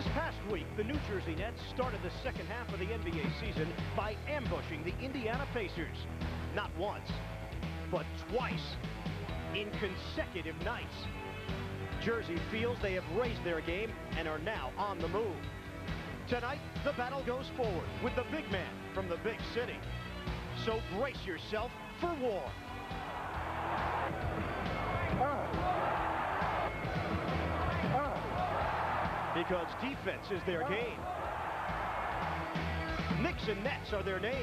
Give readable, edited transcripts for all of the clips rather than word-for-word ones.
This past week, the New Jersey Nets started the second half of the NBA season by ambushing the Indiana Pacers. Not once, but twice in consecutive nights. Jersey feels they have raised their game and are now on the move. Tonight, the battle goes forward with the big man from the big city. So brace yourself for war. Because defense is their game. Knicks and Nets are their names.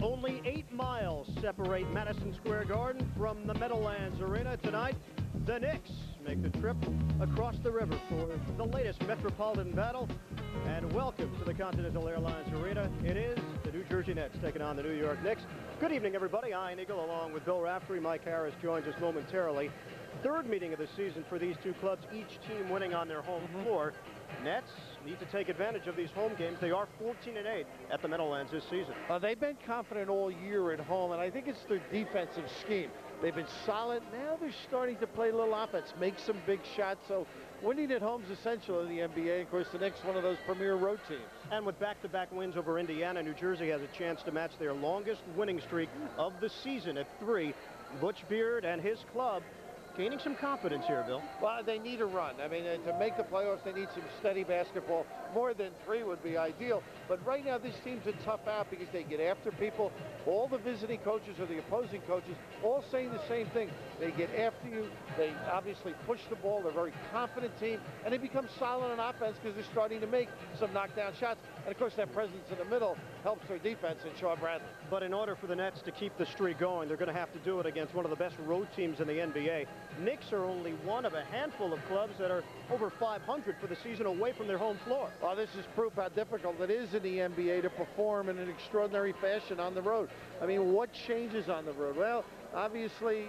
Only 8 miles separate Madison Square Garden from the Meadowlands Arena tonight. The Knicks make the trip across the river for the latest metropolitan battle. And welcome to the Continental Airlines Arena. It is the New Jersey Nets taking on the New York Knicks. Good evening, everybody. Ian Eagle along with Bill Raftery. Mike Harris joins us momentarily. Third meeting of the season for these two clubs, each team winning on their home floor. Nets need to take advantage of these home games. They are 14-8 at the Meadowlands this season. They've been confident all year at home, and I think it's their defensive scheme. They've been solid. Now they're starting to play a little offense, make some big shots. So winning at home is essential in the NBA. Of course, the Knicks, one of those premier road teams. And with back-to-back wins over Indiana, New Jersey has a chance to match their longest winning streak of the season at 3. Butch Beard and his club gaining some confidence here, Bill. Well, they need a run. I mean, to make the playoffs, they need some steady basketball. More than 3 would be ideal. But right now, this team's a tough out because they get after people. All the visiting coaches or the opposing coaches all saying the same thing. They get after you. They obviously push the ball. They're a very confident team. And they become solid on offense because they're starting to make some knockdown shots. And, of course, that presence in the middle helps their defense in Shaw Bradley. But in order for the Nets to keep the streak going, they're going to have to do it against one of the best road teams in the NBA. Knicks are only one of a handful of clubs that are over 500 for the season away from their home floor. Well, this is proof how difficult it is in the NBA to perform in an extraordinary fashion on the road. I mean, what changes on the road? Well, obviously,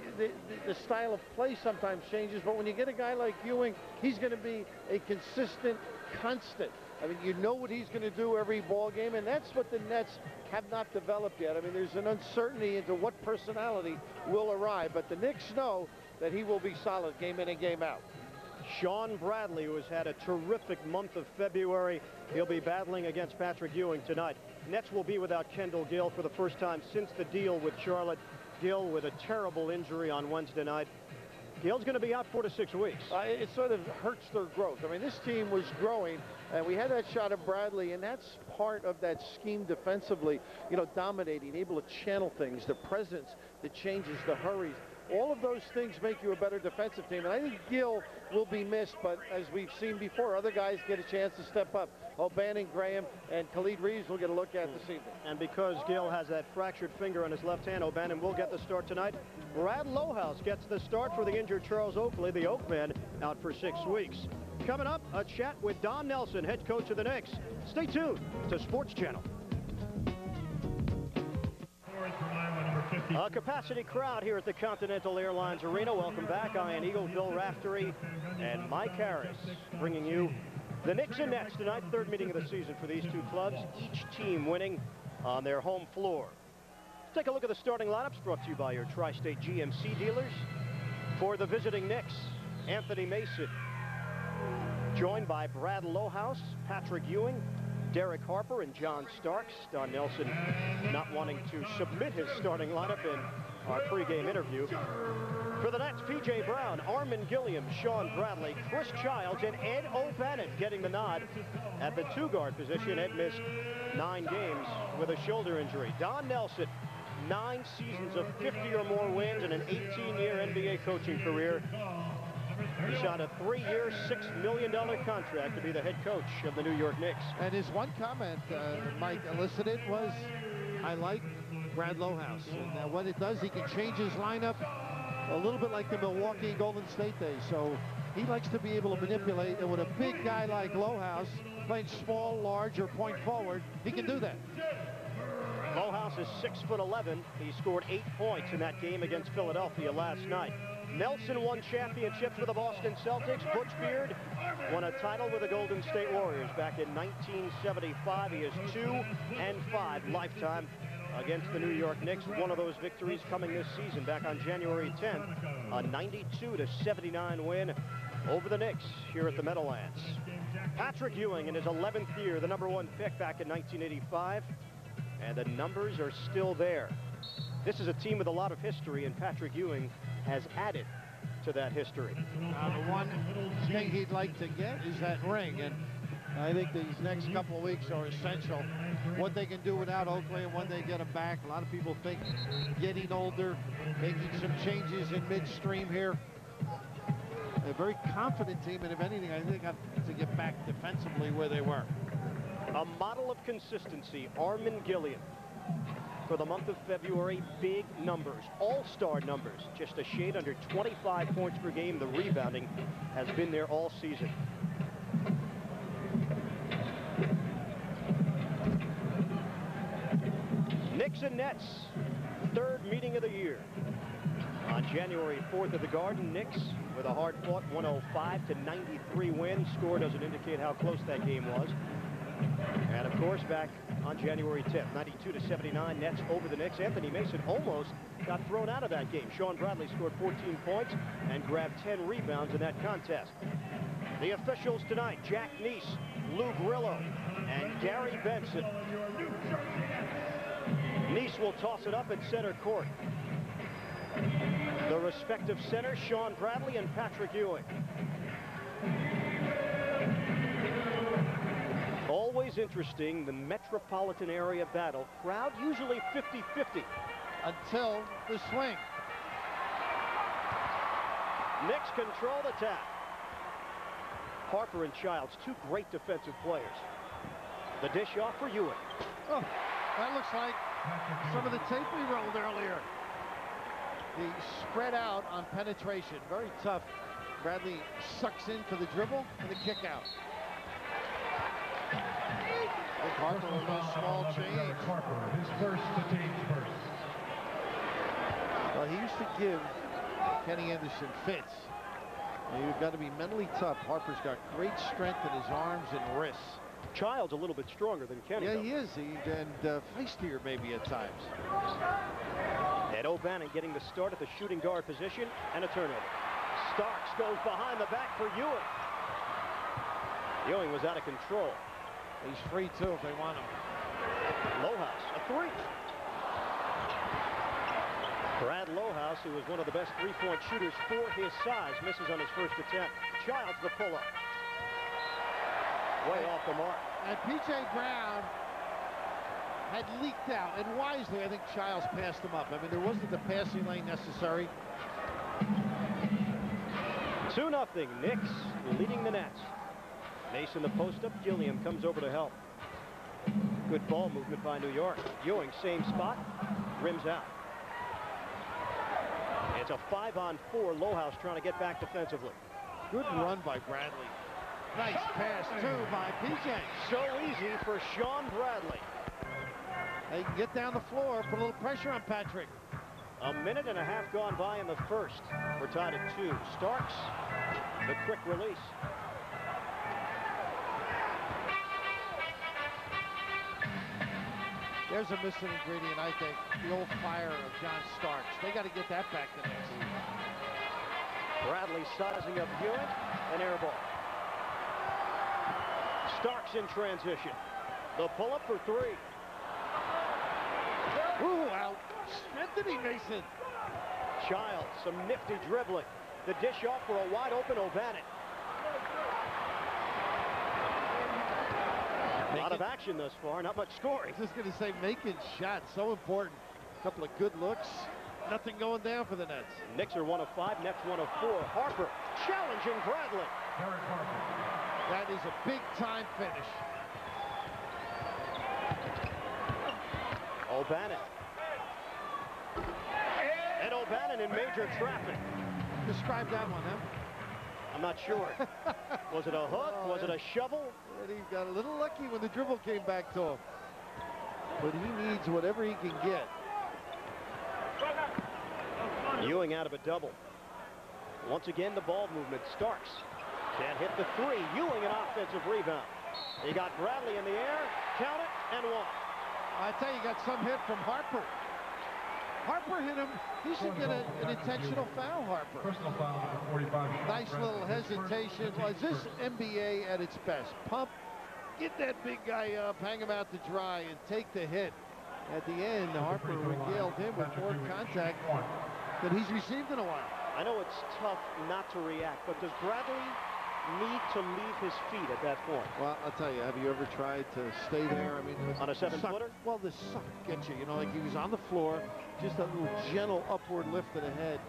the style of play sometimes changes, but when you get a guy like Ewing, he's going to be a consistent constant. I mean, you know what he's going to do every ball game, and that's what the Nets have not developed yet. I mean, there's an uncertainty into what personality will arrive, but the Knicks know that he will be solid game in and game out. Shawn Bradley, who has had a terrific month of February, he'll be battling against Patrick Ewing tonight. Nets will be without Kendall Gill for the first time since the deal with Charlotte. Gill with a terrible injury on Wednesday night. Gill's going to be out 4 to 6 weeks. It sort of hurts their growth. I mean, this team was growing, and we had that shot of Bradley, and that's part of that scheme defensively, you know, dominating, able to channel things, the presence, the changes, the hurries. All of those things make you a better defensive team, and I think Gill will be missed, but as we've seen before, other guys get a chance to step up. O'Bannon, Graham, and Khalid Reeves will get a look at this evening. And because Gill has that fractured finger on his left hand, O'Bannon will get the start tonight. Brad Lohaus gets the start for the injured Charles Oakley, the Oakman, out for 6 weeks. Coming up, a chat with Don Nelson, head coach of the Knicks. Stay tuned to Sports Channel. A capacity crowd here at the Continental Airlines Arena. Welcome back. Ian Eagle, Bill Raftery, and Mike Harris bringing you the Knicks and Nets tonight. Third meeting of the season for these two clubs. Each team winning on their home floor. Let's take a look at the starting lineups brought to you by your Tri-State GMC dealers. For the visiting Knicks, Anthony Mason, joined by Brad Lohaus, Patrick Ewing, Derek Harper, and John Starks. Don Nelson not wanting to submit his starting lineup in our pregame interview. For the Nets, P.J. Brown, Armin Gilliam, Shawn Bradley, Chris Childs, and Ed O'Bannon getting the nod at the 2-guard position. Ed missed 9 games with a shoulder injury. Don Nelson, 9 seasons of 50 or more wins and an 18-year NBA coaching career. He signed a 3-year, $6 million contract to be the head coach of the New York Knicks. And his one comment, Mike elicited, was, I like Brad Lohaus. And what it does, he can change his lineup a little bit like the Milwaukee Golden State days. So he likes to be able to manipulate. And with a big guy like Lohaus, playing small, large, or point forward, he can do that. Lohaus is 6'11". He scored 8 points in that game against Philadelphia last night. Nelson won championships with the Boston Celtics. Butch Beard won a title with the Golden State Warriors back in 1975. He is 2-5 lifetime against the New York Knicks. One of those victories coming this season back on January 10th. A 92-79 win over the Knicks here at the Meadowlands. Patrick Ewing in his 11th year, the #1 pick back in 1985. And the numbers are still there. This is a team with a lot of history, and Patrick Ewing has added to that history. The one thing he'd like to get is that ring, and I think these next couple of weeks are essential. What they can do without Oakley and when they get him back. A lot of people think getting older, making some changes in midstream here. A very confident team, and if anything, I think they got to get back defensively where they were. A model of consistency, Armin Gilliam. For the month of February, big numbers, all-star numbers, just a shade under 25 points per game. The rebounding has been there all season. Knicks and Nets, third meeting of the year. On January 4th at the Garden, Knicks with a hard-fought 105-93 win. Score doesn't indicate how close that game was. And of course, back on January 10th, 92-79, Nets over the Knicks. Anthony Mason almost got thrown out of that game. Sean Bradley scored 14 points and grabbed 10 rebounds in that contest. The officials tonight, Jack Neese, Lou Grillo, and Gary Benson. Neese will toss it up at center court. The respective centers, Sean Bradley and Patrick Ewing. Always interesting, the metropolitan area battle. Crowd usually 50-50. Until the swing. Knicks control the tap. Harper and Childs, two great defensive players. The dish off for Ewing. Oh, that looks like some of the tape we rolled earlier. The spread out on penetration, very tough. Bradley sucks in for the dribble and the kick out. Harper with a small change. Harper, his first to change first. Well, he used to give Kenny Anderson fits. And you've got to be mentally tough. Harper's got great strength in his arms and wrists. Child's a little bit stronger than Kenny. Yeah, though. he is. And feistier maybe at times. Ed O'Bannon getting the start at the shooting guard position and a turnover. Starks goes behind the back for Ewing. Ewing was out of control. He's free, too, if they want him. Lohaus, a three. Brad Lohaus, who was one of the best three-point shooters for his size, misses on his first attempt. Childs the pull-up. Way off the mark. And P.J. Brown had leaked out, and wisely, I think Childs passed him up. I mean, there wasn't the passing lane necessary. 2-0, Knicks leading the Nets. Mason the post-up. Gilliam comes over to help. Good ball movement by New York. Ewing, same spot. Rims out. It's a 5-on-4. Lohaus trying to get back defensively. Good run by Bradley. Nice pass, too, by P.J. So easy for Sean Bradley. They can get down the floor, put a little pressure on Patrick. A minute and a half gone by in the first. We're tied at 2. Starks, the quick release. There's a missing ingredient, I think. The old fire of John Starks. They got to get that back the next season. Bradley sizing up Ewing, an air ball. Starks in transition. The pull-up for 3. Ooh, out. Anthony Mason. Childs, some nifty dribbling. The dish off for a wide-open O'Bannon. A lot of action thus far, not much scoring. I was just going to say, making shots, so important. A couple of good looks. Nothing going down for the Nets. Knicks are 1 of 5, Nets 1 of 4. Harper challenging Bradley. Derek Harper. That is a big-time finish. O'Bannon. And O'Bannon in major traffic. Describe that one, huh? I'm not sure. Was it a hook? Was it a shovel? And he got a little lucky when the dribble came back to him. But he needs whatever he can get. Ewing out of a double. Once again, the ball movement. Starks can't hit the three. Ewing an offensive rebound. He got Bradley in the air, count it, and one. I tell you, got some hit from Harper. Harper hit him. He should get an intentional foul, Harper. Personal foul number 45. Nice little hesitation. Well, is this NBA at its best? Pump, get that big guy up, hang him out to dry, and take the hit. At the end, Harper regaled him with more contact than he's received in a while. I know it's tough not to react, but does Bradley need to leave his feet at that point? Well, I'll tell you, have you ever tried to stay there? I mean, on a 7-footer? Well, the suck gets you. You know, like he was on the floor, just a little gentle upward lift of the head.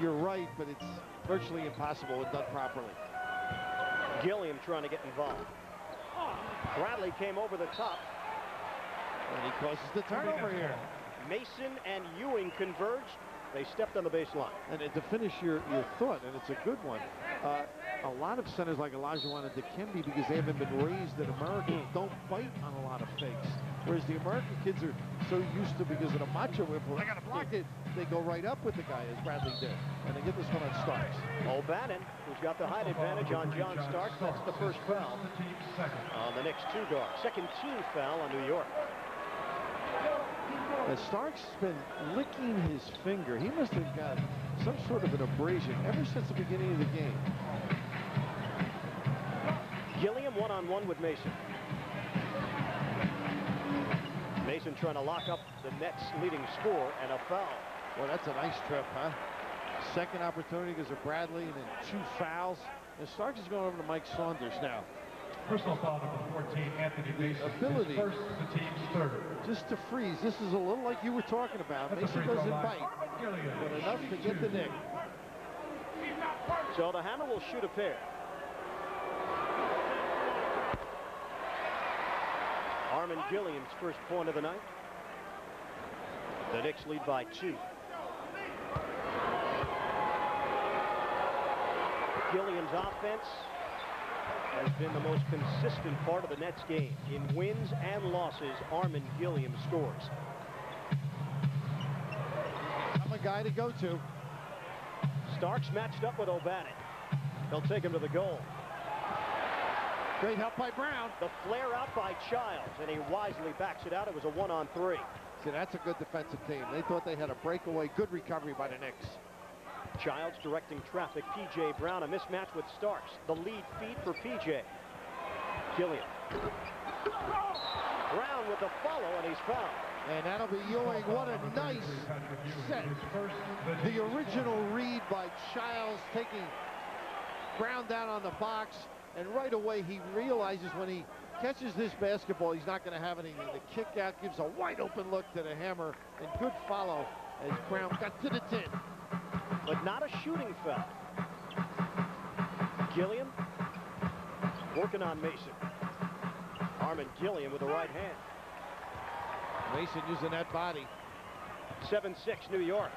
You're right, but it's virtually impossible when done properly. Gilliam trying to get involved. Bradley came over the top. And he causes the turnover here. Mason and Ewing converged. They stepped on the baseline. And to finish your thought, and it's a good one, a lot of centers like Olajuwon and Dikembe, because they haven't been raised in America, don't bite on a lot of fakes. Whereas the American kids are so used to, because of the macho impulse, I got to block it, they go right up with the guy, as Bradley did. And they get this one on Starks. O'Bannon, who's got the height advantage on John Starks. That's the first foul on the Knicks 2 guard. Second team foul on New York. As Starks has been licking his finger, he must have got some sort of an abrasion ever since the beginning of the game. Gilliam one-on-one with Mason. Mason trying to lock up the Nets' leading score, and a foul. Well, that's a nice trip, huh? Second opportunity because of Bradley, and then 2 fouls. And Starks is going over to Mike Saunders now. Personal foul number 14, Anthony Mason. Ability. First, the team's third. Just to freeze. This is a little like you were talking about. Mason doesn't bite, but enough to get the nick. So the Hammer will shoot a pair. Armin Gilliam's first point of the night. The Knicks lead by 2. Gilliam's offense has been the most consistent part of the Nets game. In wins and losses, Armin Gilliam scores. I'm a guy to go to. Starks matched up with O'Bannon. They'll take him to the goal. Great help by Brown. The flare out by Childs, and he wisely backs it out. It was a 1-on-3. See, that's a good defensive team. They thought they had a breakaway. Good recovery by the Knicks. Childs directing traffic. P.J. Brown, a mismatch with Starks. The lead feed for P.J. Gilliam. Brown with the follow, and he's fouled. And that'll be Ewing. What a nice set. The original read by Childs, taking Brown down on the box. And right away, he realizes when he catches this basketball, he's not going to have anything. The kick out gives a wide open look to the Hammer, and good follow as Brown got to the 10. But not a shooting foul. Gilliam working on Mason. Armin Gilliam with the right hand. Mason using that body. 7-6 New York.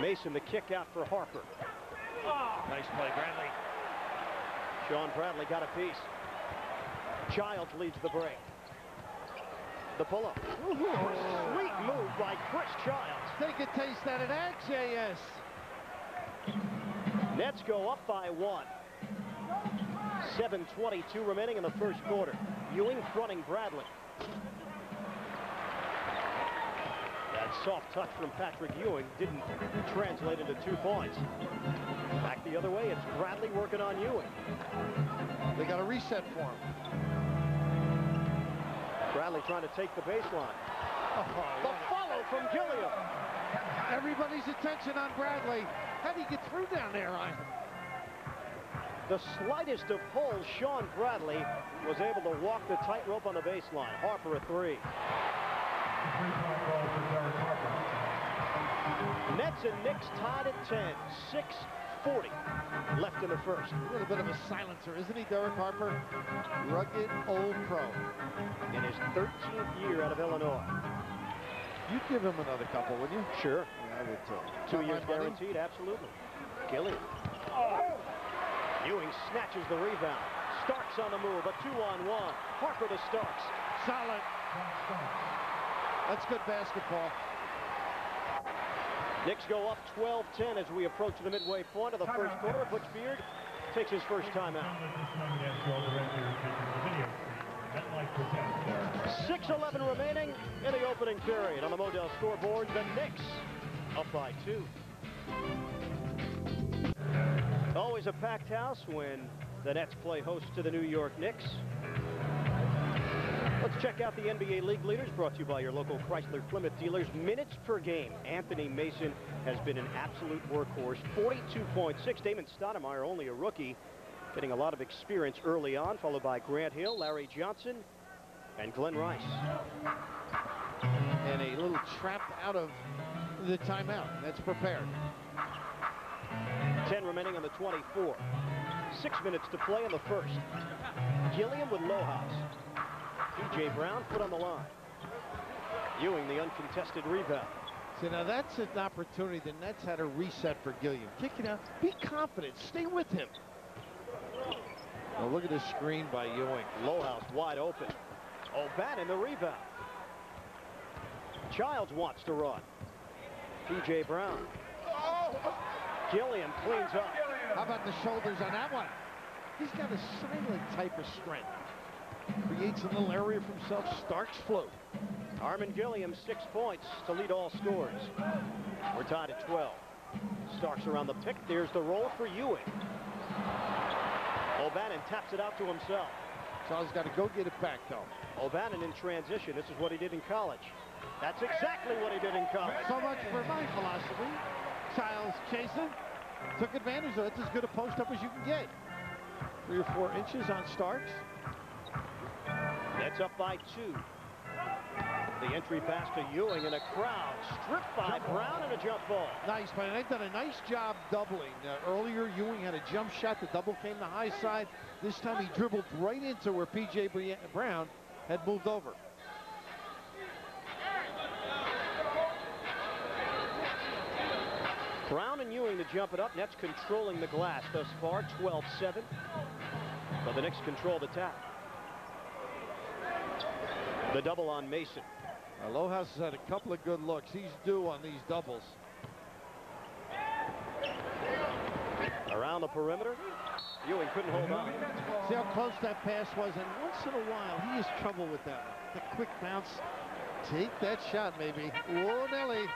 Mason the kick out for Harper. Nice play, Bradley. Sean Bradley got a piece. Childs leads the break. The pull-up. Sweet move by Chris Childs. Take a taste out of that, JS. Nets go up by 1. 7:22 remaining in the first quarter. Ewing fronting Bradley. That soft touch from Patrick Ewing didn't translate into 2 points. Back the other way, it's Bradley working on Ewing. They got a reset for him. Bradley trying to take the baseline. Oh, the follow from Gilliam. Everybody's attention on Bradley. How did he get through down there, Ryan? The slightest of pulls, Sean Bradley was able to walk the tightrope on the baseline. Harper a 3. Three-point ball for Derek Harper. Nets and Knicks tied at 10. 6:40 left in the first. A little bit of a silencer, isn't he, Derek Harper? Rugged old pro. In his 13th year out of Illinois. You'd give him another couple, wouldn't you? Sure. Yeah, I would too. 2 years guaranteed, absolutely. Gilliam. Ewing snatches the rebound. Starks on the move, a 2-on-1. Harper to Starks. Solid. That's good basketball. Knicks go up 12-10 as we approach the midway point of the first quarter. Butch Beard takes his first timeout. 6:11 remaining in the opening period. On the Modell scoreboard, the Knicks up by 2. Always a packed house when the Nets play host to the New York Knicks. Let's check out the NBA League leaders, brought to you by your local Chrysler Plymouth dealers. Minutes per game. Anthony Mason has been an absolute workhorse. 42.6. Damon Stoudemire, only a rookie, getting a lot of experience early on, followed by Grant Hill, Larry Johnson, and Glenn Rice. And a little trap out of the timeout. That's prepared. 10 remaining on the 24. 6 minutes to play in the first. Gilliam with Lohaus. P.J. Brown put on the line. Ewing the uncontested rebound. So now that's an opportunity the Nets had a reset for Gilliam. Kick it out. Be confident. Stay with him. Well, look at this screen by Ewing. Lohaus wide open. O'Bannon the rebound. Childs wants to run. P.J. Brown. Gilliam cleans up. How about the shoulders on that one? He's got a silent type of strength. Creates a little area for himself. Starks float. Armin Gilliam, 6 points to lead all scores. We're tied at 12. Starks around the pick. There's the roll for Ewing. O'Bannon taps it out to himself. Childs got to go get it back, though. O'Bannon in transition. This is what he did in college. That's exactly what he did in college. So much for my philosophy. Childs chasing. Took advantage of it. It's as good a post-up as you can get. 3 or 4 inches on Starks. Nets up by 2. The entry pass to Ewing in a crowd. Stripped by Brown and a jump ball. Nice, but they've done a nice job doubling. Earlier, Ewing had a jump shot. The double came the high side. This time he dribbled right into where P.J. Brown had moved over. Brown and Ewing to jump it up. Nets controlling the glass thus far, 12-7. But the Knicks control the tap. The double on Mason. Lohaus has had a couple of good looks. He's due on these doubles. Around the perimeter. Ewing couldn't hold on. See how close that pass was, and once in a while he has trouble with that. The quick bounce. Take that shot, maybe. Whoa, Nelly.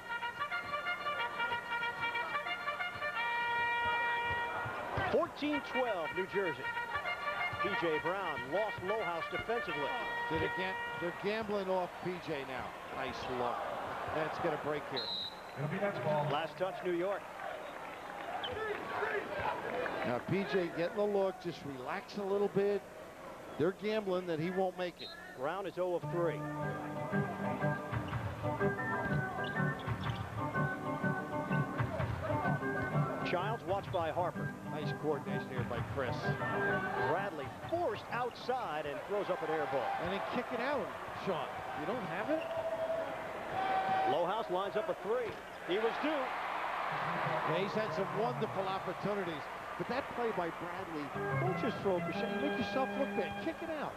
.14-12, New Jersey. P.J. Brown lost Lohaus defensively. They're gambling off P.J. now. Nice look. That's going to break here. It'll be next ball. Last touch, New York. Now P.J. getting the look. Just relax a little bit. They're gambling that he won't make it. Brown is 0 of 3. Childs watched by Harper. Nice coordination here by Chris. Bradley forced outside and throws up an air ball. And then kick it out, Sean. You don't have it? Lohaus lines up a 3. He was due. Yeah, he's had some wonderful opportunities. But that play by Bradley, don't just throw up a shot. You make yourself look bad. Kick it out.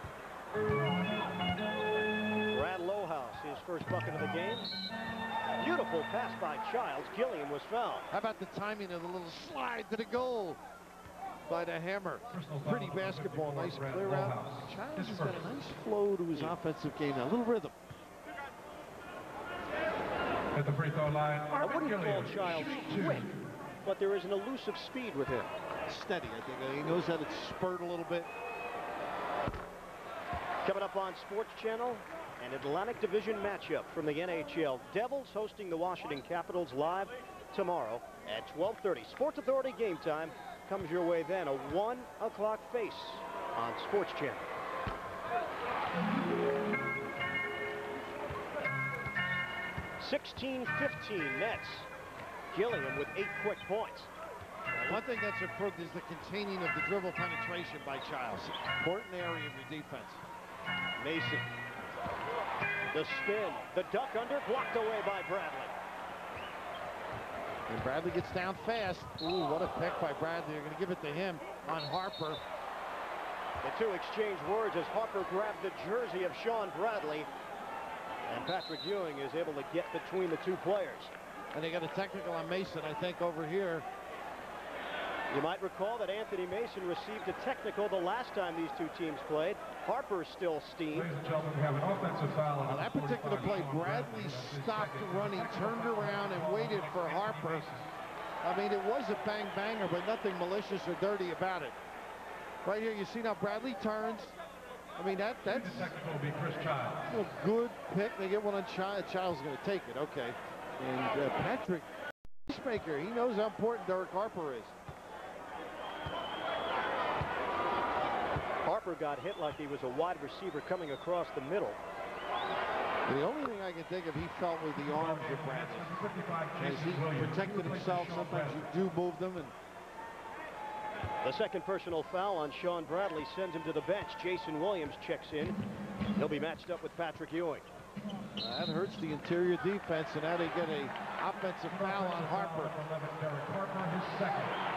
Brad Lohaus, his first bucket of the game. Beautiful pass by Childs. Gilliam was fouled. How about the timing of the little slide to the goal by the hammer? Pretty basketball. Nice clear out. Childs has got a nice flow to his offensive game now. A little rhythm. At the free throw line, I wouldn't call Childs quick, but there is an elusive speed with him. Steady, I think. He knows how to spurt a little bit. Coming up on Sports Channel, an Atlantic Division matchup from the NHL. Devils hosting the Washington Capitals live tomorrow at 12:30. Sports Authority Game Time comes your way then. A 1 o'clock face on Sports Channel. (16-15) Nets. Gilliam with 8 quick points. One thing that's improved is the containing of the dribble penetration by Childs. Important area of your defense. Mason. The spin. The duck under. Blocked away by Bradley. And Bradley gets down fast. Ooh, what a pick by Bradley. They're going to give it to him on Harper. The two exchange words as Harper grabbed the jersey of Sean Bradley. And Patrick Ewing is able to get between the two players. And they got a technical on Mason, I think, over here. You might recall that Anthony Mason received a technical the last time these two teams played. Harper still steamed. Ladies and gentlemen, we have an offensive foul. On that particular play, Bradley stopped running, turned around, and waited for Harper. I mean, it was a bang-banger, but nothing malicious or dirty about it. Right here, you see now Bradley turns. I mean, that's technical will be Chris Childs. A good pick. They get one on Childs. Childs is going to take it. Okay. And Patrick, peacemaker, he knows how important Derek Harper is. Harper got hit like he was a wide receiver coming across the middle. The only thing I can think of, he felt with the arms of Bradley. As he protected himself, sometimes you do move them. And the second personal foul on Sean Bradley sends him to the bench. Jason Williams checks in. He'll be matched up with Patrick Ewing. That hurts the interior defense, and now they get an offensive foul on Harper.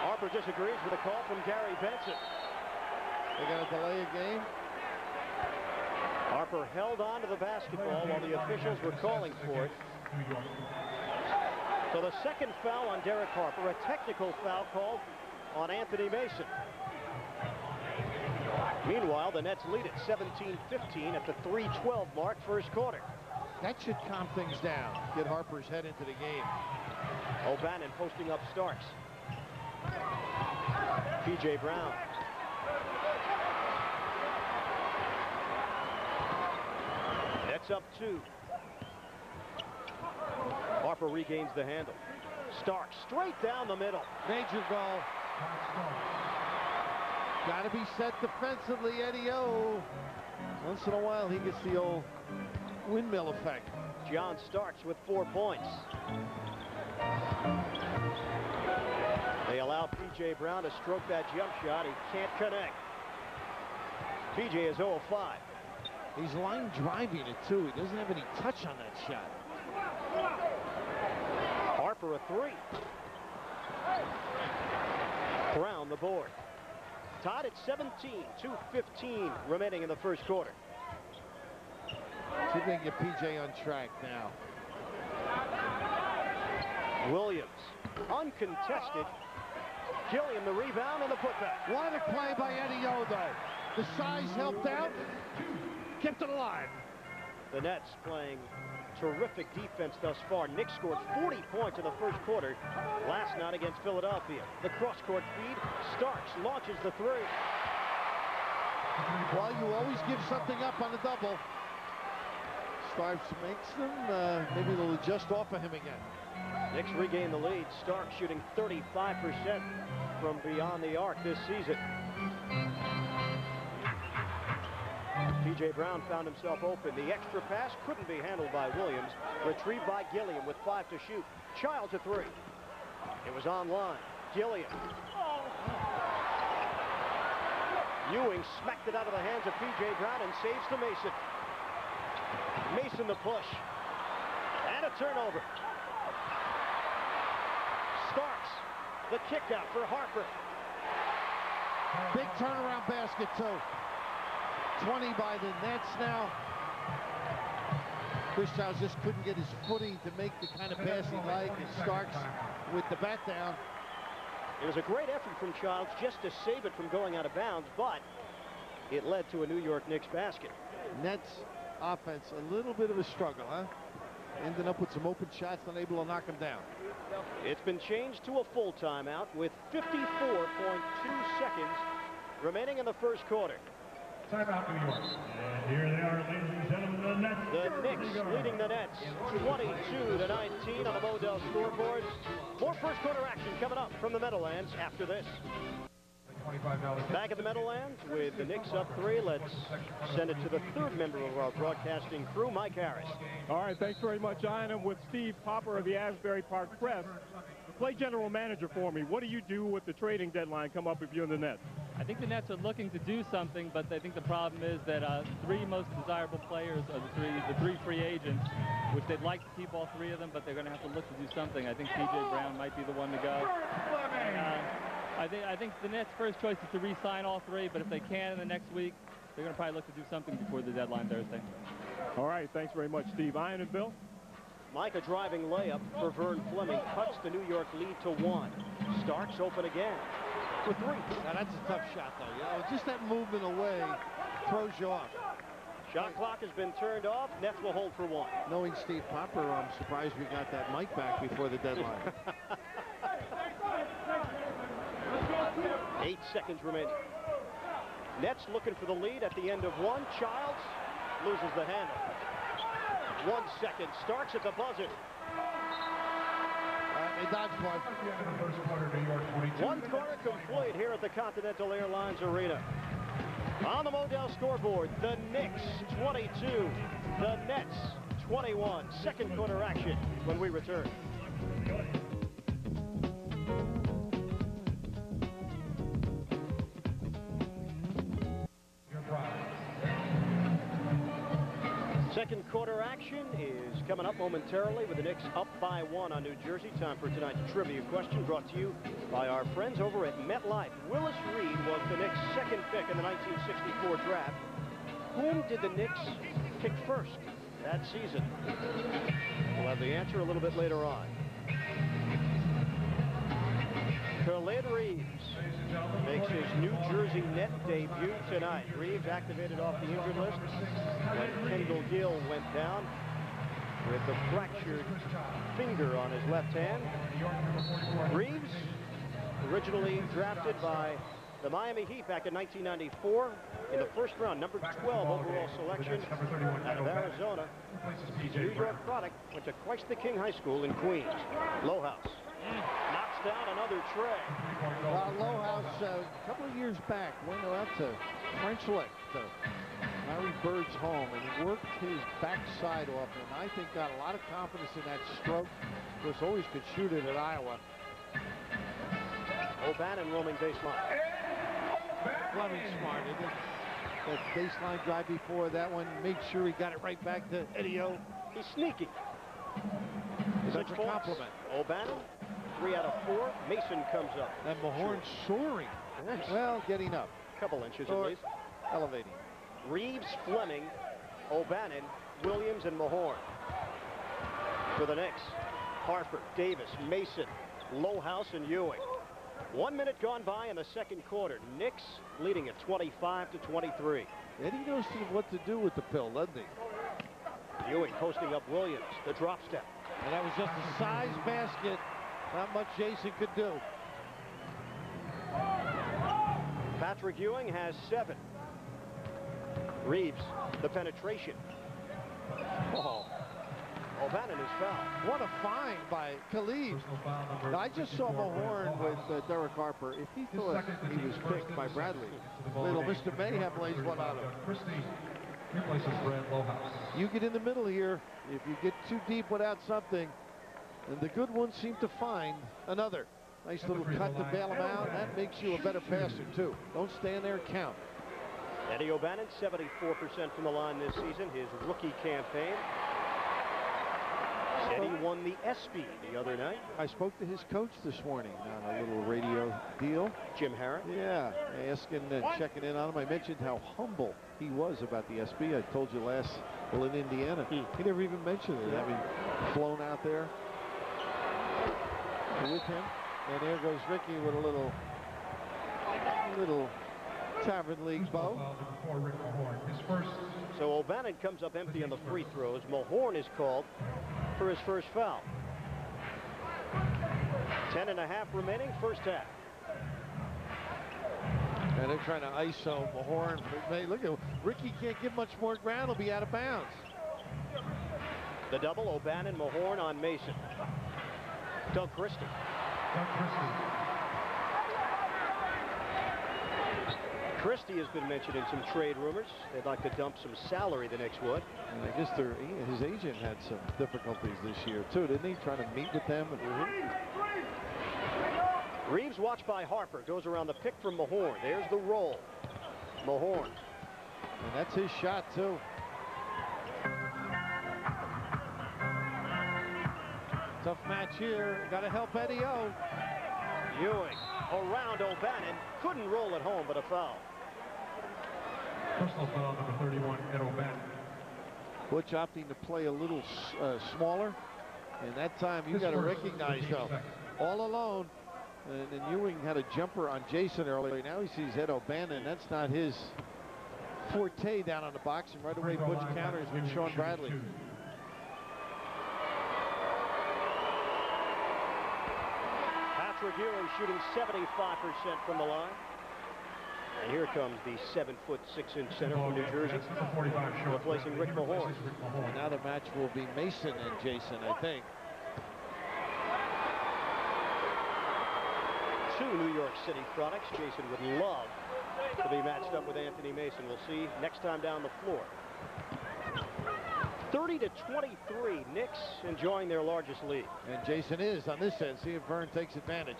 Harper disagrees with a call from Gary Benson. They're going to delay a game. Harper held on to the basketball while the officials were calling for it. So the second foul on Derek Harper, a technical foul called on Anthony Mason. Meanwhile, the Nets lead at 17-15 at the 3:12 mark, first quarter. That should calm things down, get Harper's head into the game. O'Bannon posting up Starks. P.J. Brown. Nets up 2. Harper regains the handle. Starks straight down the middle. Major goal. Got to be set defensively, Eddie O. Once in a while, he gets the old windmill effect. John Starks with 4 points. They allow P.J. Brown to stroke that jump shot. He can't connect. P.J. is 0 of 5. He's line driving it, too. He doesn't have any touch on that shot. Harper a 3. Brown the board. Tied at 17, 2:15 remaining in the first quarter. See if they can get P.J. on track now. Williams, uncontested. Gilliam the rebound and the putback. What a play by Eddie O, though. The size helped out, kept it alive. The Nets playing terrific defense thus far. Knicks scored 40 points in the first quarter last night against Philadelphia. The cross-court feed. Starks launches the 3. Well, you always give something up on the double. Starks makes them. Maybe they'll adjust off of him again. Knicks regain the lead. Starks shooting 35% from beyond the arc this season. P.J. Brown found himself open. The extra pass couldn't be handled by Williams. Retrieved by Gilliam with 5 to shoot. Childs a 3. It was on line. Gilliam. Ewing smacked it out of the hands of P.J. Brown and saves to Mason. Mason the push. And a turnover. Starks. The kick out for Harper. Big turnaround basket, too. 20 by the Nets now. Chris Childs just couldn't get his footing to make the kind of pass he liked, and Starks with the bat down. It was a great effort from Childs just to save it from going out of bounds, but it led to a New York Knicks basket. Nets offense, a little bit of a struggle, huh? Ending up with some open shots, unable to knock them down. It's been changed to a full timeout with 54.2 seconds remaining in the first quarter. Timeout, New York. And here they are, ladies and gentlemen, the Nets. The Knicks leading the Nets 22-19 on the Modell scoreboard. More first quarter action coming up from the Meadowlands after this. Back at the Meadowlands with the Knicks up 3. Let's send it to the third member of our broadcasting crew, Mike Harris. All right, thanks very much, Ian. I'm with Steve Popper of the Asbury Park Press. Play general manager for me. What do you do with the trading deadline come up if you're in the Nets? I think the Nets are looking to do something, but I think the problem is that 3 most desirable players are the three free agents, which they'd like to keep all 3 of them, but they're going to have to look to do something. I think P.J. Brown might be the one to go. I think the Nets' first choice is to re-sign all 3, but if they can in the next week, they're going to probably look to do something before the deadline Thursday. All right, thanks very much, Steve. Ian and Bill? Mike, a driving layup for Vern Fleming cuts the New York lead to 1. Starks open again for 3. Now that's a tough shot, though. You know, just that movement away throws you off. Shot clock has been turned off. Nets will hold for 1. Knowing Steve Popper, I'm surprised we got that mic back before the deadline. 8 seconds remaining. Nets looking for the lead at the end of 1. Childs loses the handle. 1 second. Starks at the buzzer. They dodged one. One quarter complete here at the Continental Airlines Arena. On the Modell scoreboard, the Knicks 22, the Nets 21. Second quarter action when we return. Second quarter action is coming up momentarily with the Knicks up by 1 on New Jersey. Time for tonight's trivia question brought to you by our friends over at MetLife. Willis Reed was the Knicks' second pick in the 1964 draft. Whom did the Knicks pick first that season? We'll have the answer a little bit later on. Khalid Reeves makes his New Jersey Net debut tonight. Reeves activated off the injured list when Kendall Gill went down with a fractured finger on his left hand. Reeves, originally drafted by the Miami Heat back in 1994 in the first round, number 12 overall selection out of Arizona. He's a New York product, went to Christ the King High School in Queens. Lowhouse knocks down another tray. Well, Lowhouse, a couple of years back, went out to French Lick, to Larry Bird's home, and worked his backside off, and I think got a lot of confidence in that stroke. Of course, always could shoot it at Iowa. O'Bannon roaming baseline. Fleming smart, isn't it? That baseline drive before that one, made sure he got it right back to Eddie O. He's sneaky. That's a compliment. O'Bannon, 3 out of 4. Mason comes up. And Mahorn soaring. Yes. Well, getting up. Couple inches at least. Elevating. Reeves, Fleming, O'Bannon, Williams, and Mahorn. For the Knicks, Harper, Davis, Mason, Lowhouse, and Ewing. 1 minute gone by in the second quarter. Knicks leading at 25-23. Eddie knows what to do with the pill, doesn't he? Ewing posting up Williams, the drop step. And that was just a size basket. Not much Jason could do. Patrick Ewing has 7. Reeves, the penetration. Oh, O'Bannon is fouled. What a find by Khalid. Now, I just saw Mahorn with Derek Harper. If he thought he was picked by Bradley, little Mr. Mayhem lays one on him. You get in the middle here. If you get too deep without something, and the good ones seem to find another. Nice little cut to bail him out. That makes you a better passer, too. Don't stand there and count. Eddie O'Bannon, 74% from the line this season, his rookie campaign. Eddie won the ESPY the other night. I spoke to his coach this morning on a little radio deal. Jim Harris. Yeah, asking and checking in on him. I mentioned how humble he was about the ESPY. I told you last, well, in Indiana. He never even mentioned it. I mean, flown out there with him. And there goes Ricky with a little Tavern League bow. So O'Bannon comes up empty on the free throws. Mahorn is called for his first foul. 10.5 remaining, first half. And they're trying to ISO Mahorn. Look at Ricky, can't give much more ground. He'll be out of bounds. The double, O'Bannon, Mahorn on Mason. Doug Christie. Christie has been mentioned in some trade rumors. They'd like to dump some salary, the Knicks would. And I guess his agent had some difficulties this year, too, didn't he? Trying to meet with them. Reeves watched by Harper. Goes around the pick from Mahorn. There's the roll. Mahorn. And that's his shot, too. Tough match here. Got to help Eddie O. Ewing around O'Bannon. Couldn't roll it home, but a foul. Personal foul number 31, Ed O'Bannon. Butch opting to play a little smaller. And that time, you got to recognize, though, all alone. And Ewing had a jumper on Jason earlier. Now he sees Ed O'Bannon. That's not his forte down on the box. And right away, Butch counters with Sean Bradley. Patrick Ewing shooting 75% from the line. And here comes the 7'6" center from New Jersey, replacing Rick Mahorn. And now the match will be Mason and Jason, I think. Two New York City products. Jason would love to be matched up with Anthony Mason. We'll see next time down the floor. 30-23, Knicks enjoying their largest lead. And Jason is on this end. See if Vern takes advantage.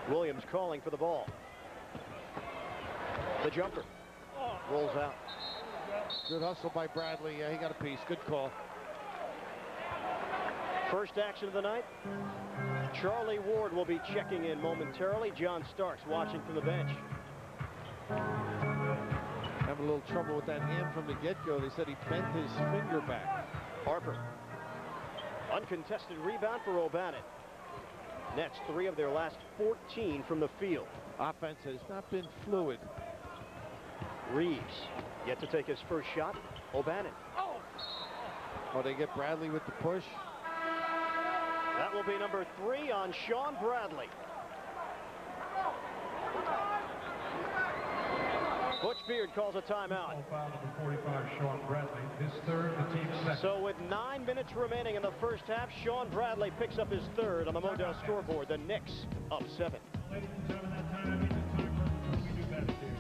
Williams calling for the ball. The jumper rolls out. Good hustle by Bradley. Yeah, he got a piece. Good call. First action of the night. Charlie Ward will be checking in momentarily. John Starks watching from the bench. Having a little trouble with that hand from the get-go. They said he bent his finger back. Harper. Uncontested rebound for O'Bannon. Nets 3 of their last 14 from the field. Offense has not been fluid. Reeves yet to take his first shot. O'Bannon. Oh, they get Bradley with the push. That will be number 3 on Sean Bradley. Butch Beard calls a timeout. Foul number 45, Sean Bradley. His third, the team's second. So with 9 minutes remaining in the first half, Sean Bradley picks up his third on the Modell scoreboard. The Knicks up 7. Ladies and gentlemen, that time it means it's time for We Do Best here.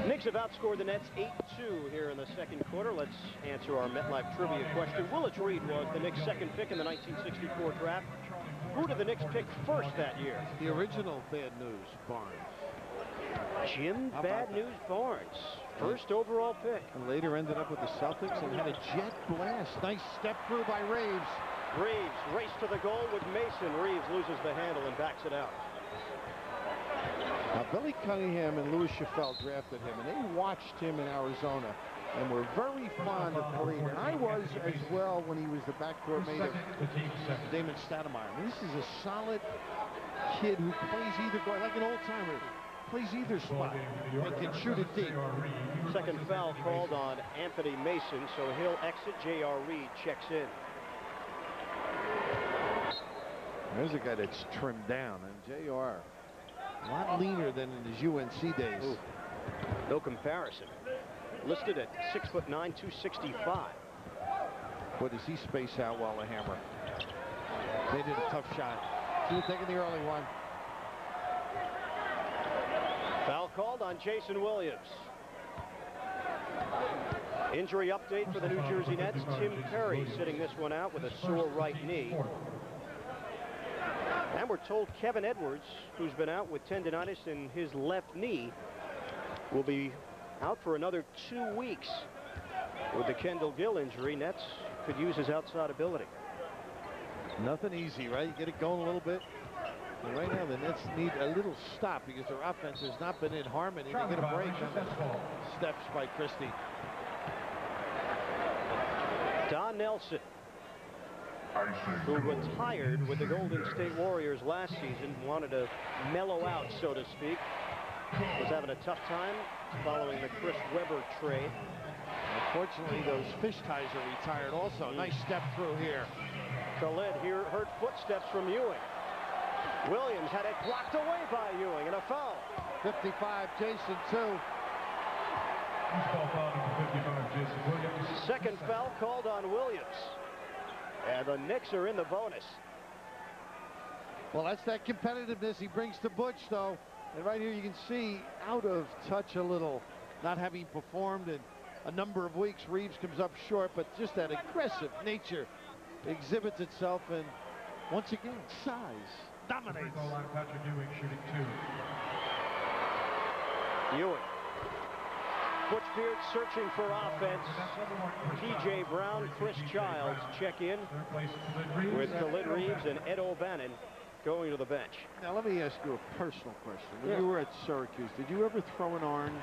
Knicks have outscored the Nets 8-2 here in the second quarter. Let's answer our MetLife trivia question. Willis Reed was the Knicks' second pick in the 1964 draft. Who did the Knicks pick first that year? The original Bad News, Barnes. Jim Bad News Barnes, first overall pick. And later ended up with the Celtics and had a jet blast. Nice step through by Reeves. Reeves race to the goal with Mason. Reeves loses the handle and backs it out. Now, Billy Cunningham and Louis Chaffel drafted him, and they watched him in Arizona and were very fond of Khalid. And I was as well when he was the backcourt mate of Damon Stoudemire. I mean, this is a solid kid who plays either guard, like an old-timer. Plays either spot and can shoot it deep. Second foul called on Anthony Mason, so he'll exit. J.R. Reed checks in. There's a guy that's trimmed down, and J.R. a lot leaner than in his UNC days. Ooh, no comparison. Listed at 6'9", 265. Boy, does he space out while a hammer. They did a tough shot. He was taking the early one. Foul called on Jason Williams. Injury update for the New Jersey Nets. Tim Perry sitting this one out with a sore right knee. And we're told Kevin Edwards, who's been out with tendonitis in his left knee, will be out for another 2 weeks. With the Kendall Gill injury, Nets could use his outside ability. Nothing easy, right? You get it going a little bit. And right now, the Nets need a little stop because their offense has not been in harmony. They get a break on the steps by Christie. Don Nelson, who retired with the Golden State Warriors last season, wanted to mellow out, so to speak. Was having a tough time following the Chris Webber trade. Unfortunately, those fish ties are retired also. Nice step through here. Khalid here heard footsteps from Ewing. Williams had it blocked away by Ewing, and a foul. 55, Jason 2. Second foul called on Williams. And the Knicks are in the bonus. Well, that's that competitiveness he brings to Butch, though. And right here you can see out of touch a little, not having performed in a number of weeks. Reeves comes up short, but just that aggressive nature exhibits itself, and once again, size dominates. Patrick Ewing shooting 2. Ewing. Butch Beard searching for offense. P.J. Brown, Chris Childs check in with Khalid Reeves and Ed O'Bannon going to the bench. Now let me ask you a personal question. When you were at Syracuse, did you ever throw an orange?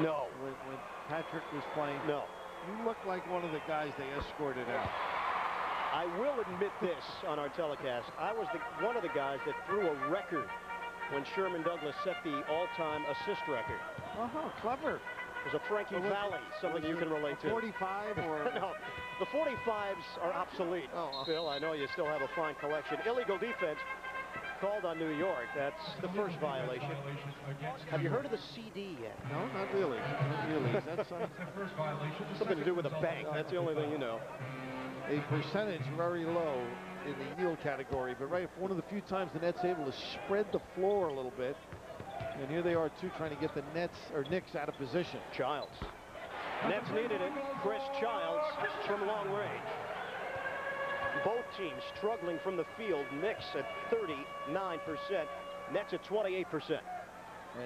No. When Patrick was playing? No. You look like one of the guys they escorted out. I will admit this on our telecast. I was one of the guys that threw a record when Sherman Douglas set the all-time assist record. Oh, clever. It was a Frankie Valli, something you can relate to. 45 or? No, the 45s are obsolete. Oh. Phil, I know you still have a fine collection. Illegal defense called on New York. That's the first violation. Have you heard of the CD yet? No, not really. Not really. Is that something to do with a bank? That's the only thing you know. A percentage very low in the yield category, but right, one of the few times the Nets able to spread the floor a little bit. And here they are, too, trying to get the Knicks out of position. Childs. Nets needed it. Chris Childs from long range. Both teams struggling from the field. Knicks at 39%. Nets at 28%.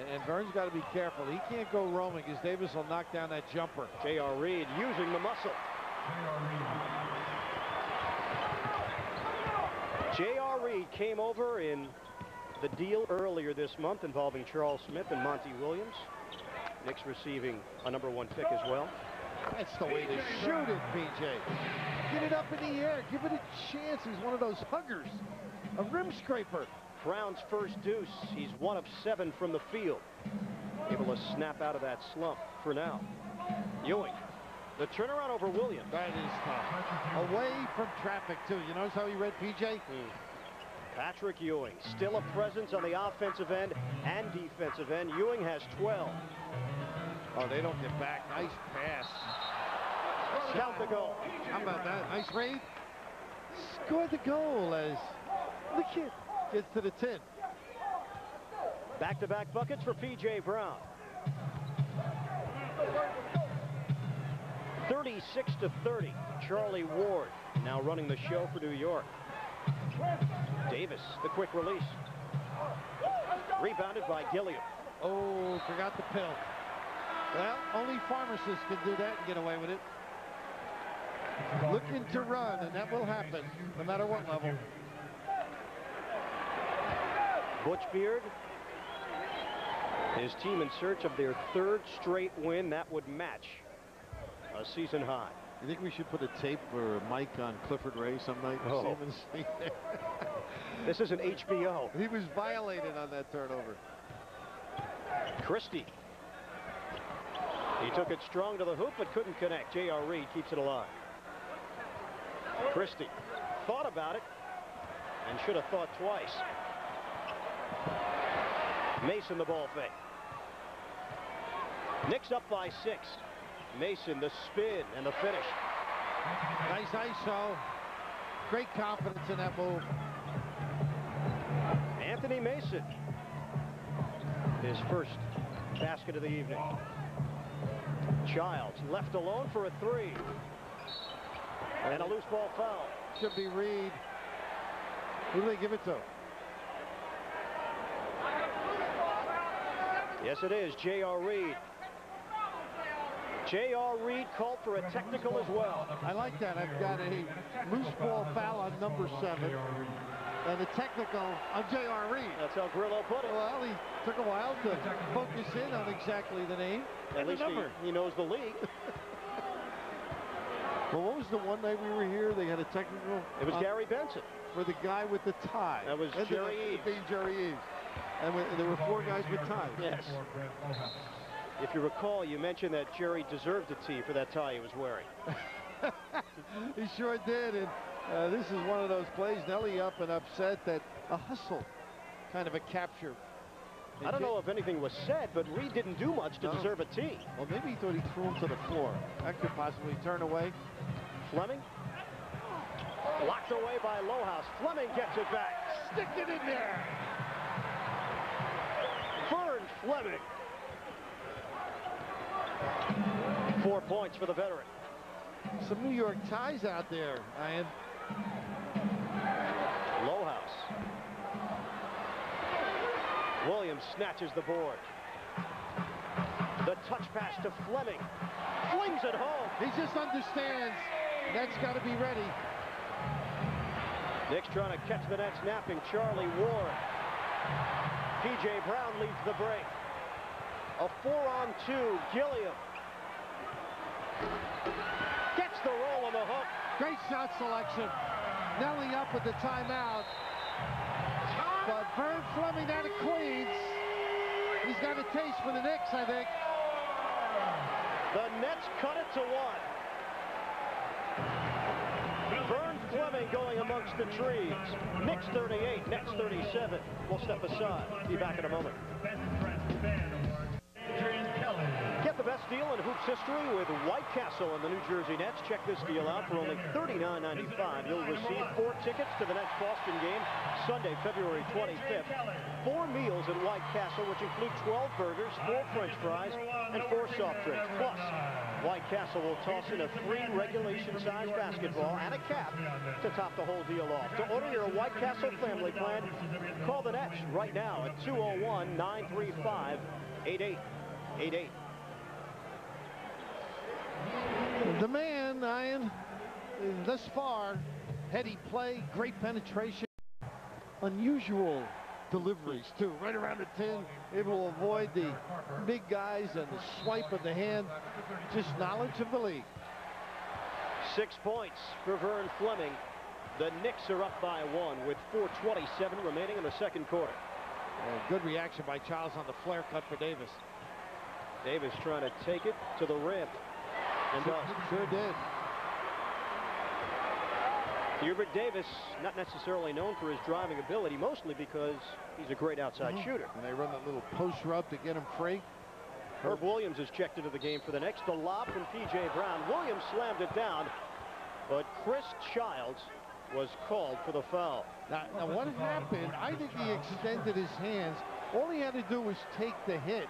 And Vern's got to be careful. He can't go roaming because Davis will knock down that jumper. J.R. Reed using the muscle. J.R. Reed came over in the deal earlier this month involving Charles Smith and Monty Williams. Knicks receiving a #1 pick as well. That's the way to shoot it, PJ. Get it up in the air. Give it a chance. He's one of those huggers. A rim scraper. Brown's first deuce. He's 1 of 7 from the field. Able to snap out of that slump for now. Ewing. The turnaround over Williams. That is tough. Away from traffic, too. You notice how he read PJ? Patrick Ewing, still a presence on the offensive end and defensive end. Ewing has 12. Oh, they don't get back. Nice pass. Count the goal. How about that? Nice read. Scored the goal as the kid gets to the 10. Back-to-back buckets for P.J. Brown. 36-30. Charlie Ward now running the show for New York. Davis, the quick release. Rebounded by Gilliam. Oh, forgot the pill. Well, only pharmacists can do that and get away with it. Looking to run, and that will happen, no matter what level. Butch Beard. His team in search of their 3rd straight win. That would match a season high. You think we should put a tape for Mike on Clifford Ray some night? Oh. This is an HBO. He was violated on that turnover. Christie. He took it strong to the hoop but couldn't connect. J.R. Reed keeps it alive. Christie thought about it and should have thought twice. Mason the ball fake. Knicks up by 6. Mason the spin and the finish. Nice ISO. Great confidence in that move. Anthony Mason. His first basket of the evening. Childs left alone for a 3. And a loose ball foul. Should be Reed. Who do they give it to? Yes, it is J.R. Reed. J.R. Reed called for a technical as well. I like that. I've got a loose ball foul on number 7 and a technical on J.R. Reed. That's how Grillo put it. Well, he took a while to focus in on exactly the name At least he knows the league. Well, what was the one night we were here? They had a technical. It was Gary Benson. For the guy with the tie. That was Jerry Eves. Jerry Eves. And there were 4 guys with ties. Yes. If you recall, you mentioned that Jerry deserved a tee for that tie he was wearing. He sure did. And this is one of those plays. Nelly up and upset that a hustle, kind of a capture. I don't know if anything was said, but Reed didn't do much to deserve a tee. Well, maybe he thought he threw him to the floor. That could possibly turn away. Fleming. Locked away by Lohaus. Fleming gets it back. Stick it in there. Vern Fleming. 4 points for the veteran. Some New York ties out there, Ian. Lohaus. Williams snatches the board. The touch pass to Fleming. Flings it home. He just understands. Nets got to be ready. Knicks trying to catch the Nets napping. Charlie Ward. P.J. Brown leads the break. A 4-on-2. Gilliam. Gets the roll on the hook. Great shot selection. Nelly up with the timeout. But Vern Fleming down to Queens. He's got a taste for the Knicks, I think. The Nets cut it to 1. Vern Fleming going amongst the trees. Knicks 38, Nets 37. We'll step aside. Be back in a moment. Get the best deal in hoops history with White Castle and the New Jersey Nets. Check this deal out for only $39.95. You'll receive 4 tickets to the Nets-Boston game Sunday, February 25th. 4 meals at White Castle, which include 12 burgers, 4 French fries, and 4 soft drinks. Plus, White Castle will toss in a free regulation-sized basketball and a cap to top the whole deal off. To order your White Castle family plan, call the Nets right now at 201-935-8888. The man, Ian, thus far, heady play, great penetration, unusual deliveries, too. Right around the 10, able to avoid the big guys and the swipe of the hand. Just knowledge of the league. 6 points for Vern Fleming. The Knicks are up by 1 with 4:27 remaining in the second quarter. Good reaction by Childs on the flare cut for Davis. Davis trying to take it to the rim. And Sure did. Hubert Davis, not necessarily known for his driving ability, mostly because he's a great outside shooter. And they run that little post rub to get him free. Herb Williams is checked into the game for the Knicks. The lob from P.J. Brown. Williams slammed it down, but Chris Childs was called for the foul. Now what happened, I think he extended his hands. All he had to do was take the hit.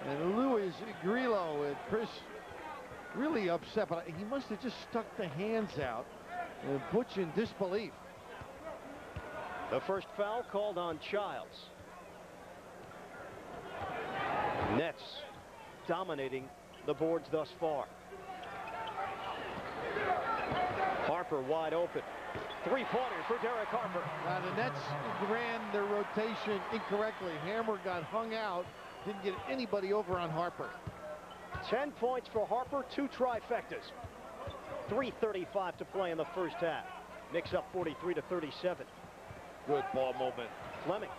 And Louis Grillo and Chris really upset, but he must have just stuck the hands out. And Butch in disbelief. The first foul called on Childs. Nets dominating the boards thus far. Harper wide open. 3-pointer for Derek Harper. Now the Nets ran their rotation incorrectly. Hammer got hung out. Didn't get anybody over on Harper. 10 points for Harper, 2 trifectas. 3:35 to play in the first half. Knicks up 43-37. Good ball movement. Fleming,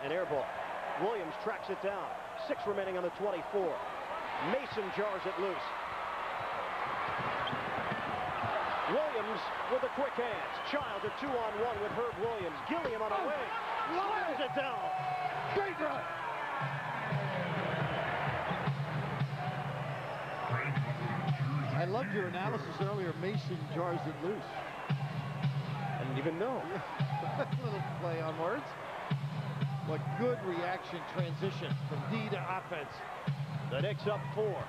an air ball. Williams tracks it down. 6 remaining on the 24. Mason jars it loose. Williams with the quick hands. Childs a 2-on-1 with Herb Williams. Gilliam on a wing. Slams it down. Great run. I loved your analysis earlier. Mason jars it loose. I didn't even know. Little play on words. What good reaction transition from D to offense. The Knicks up 4.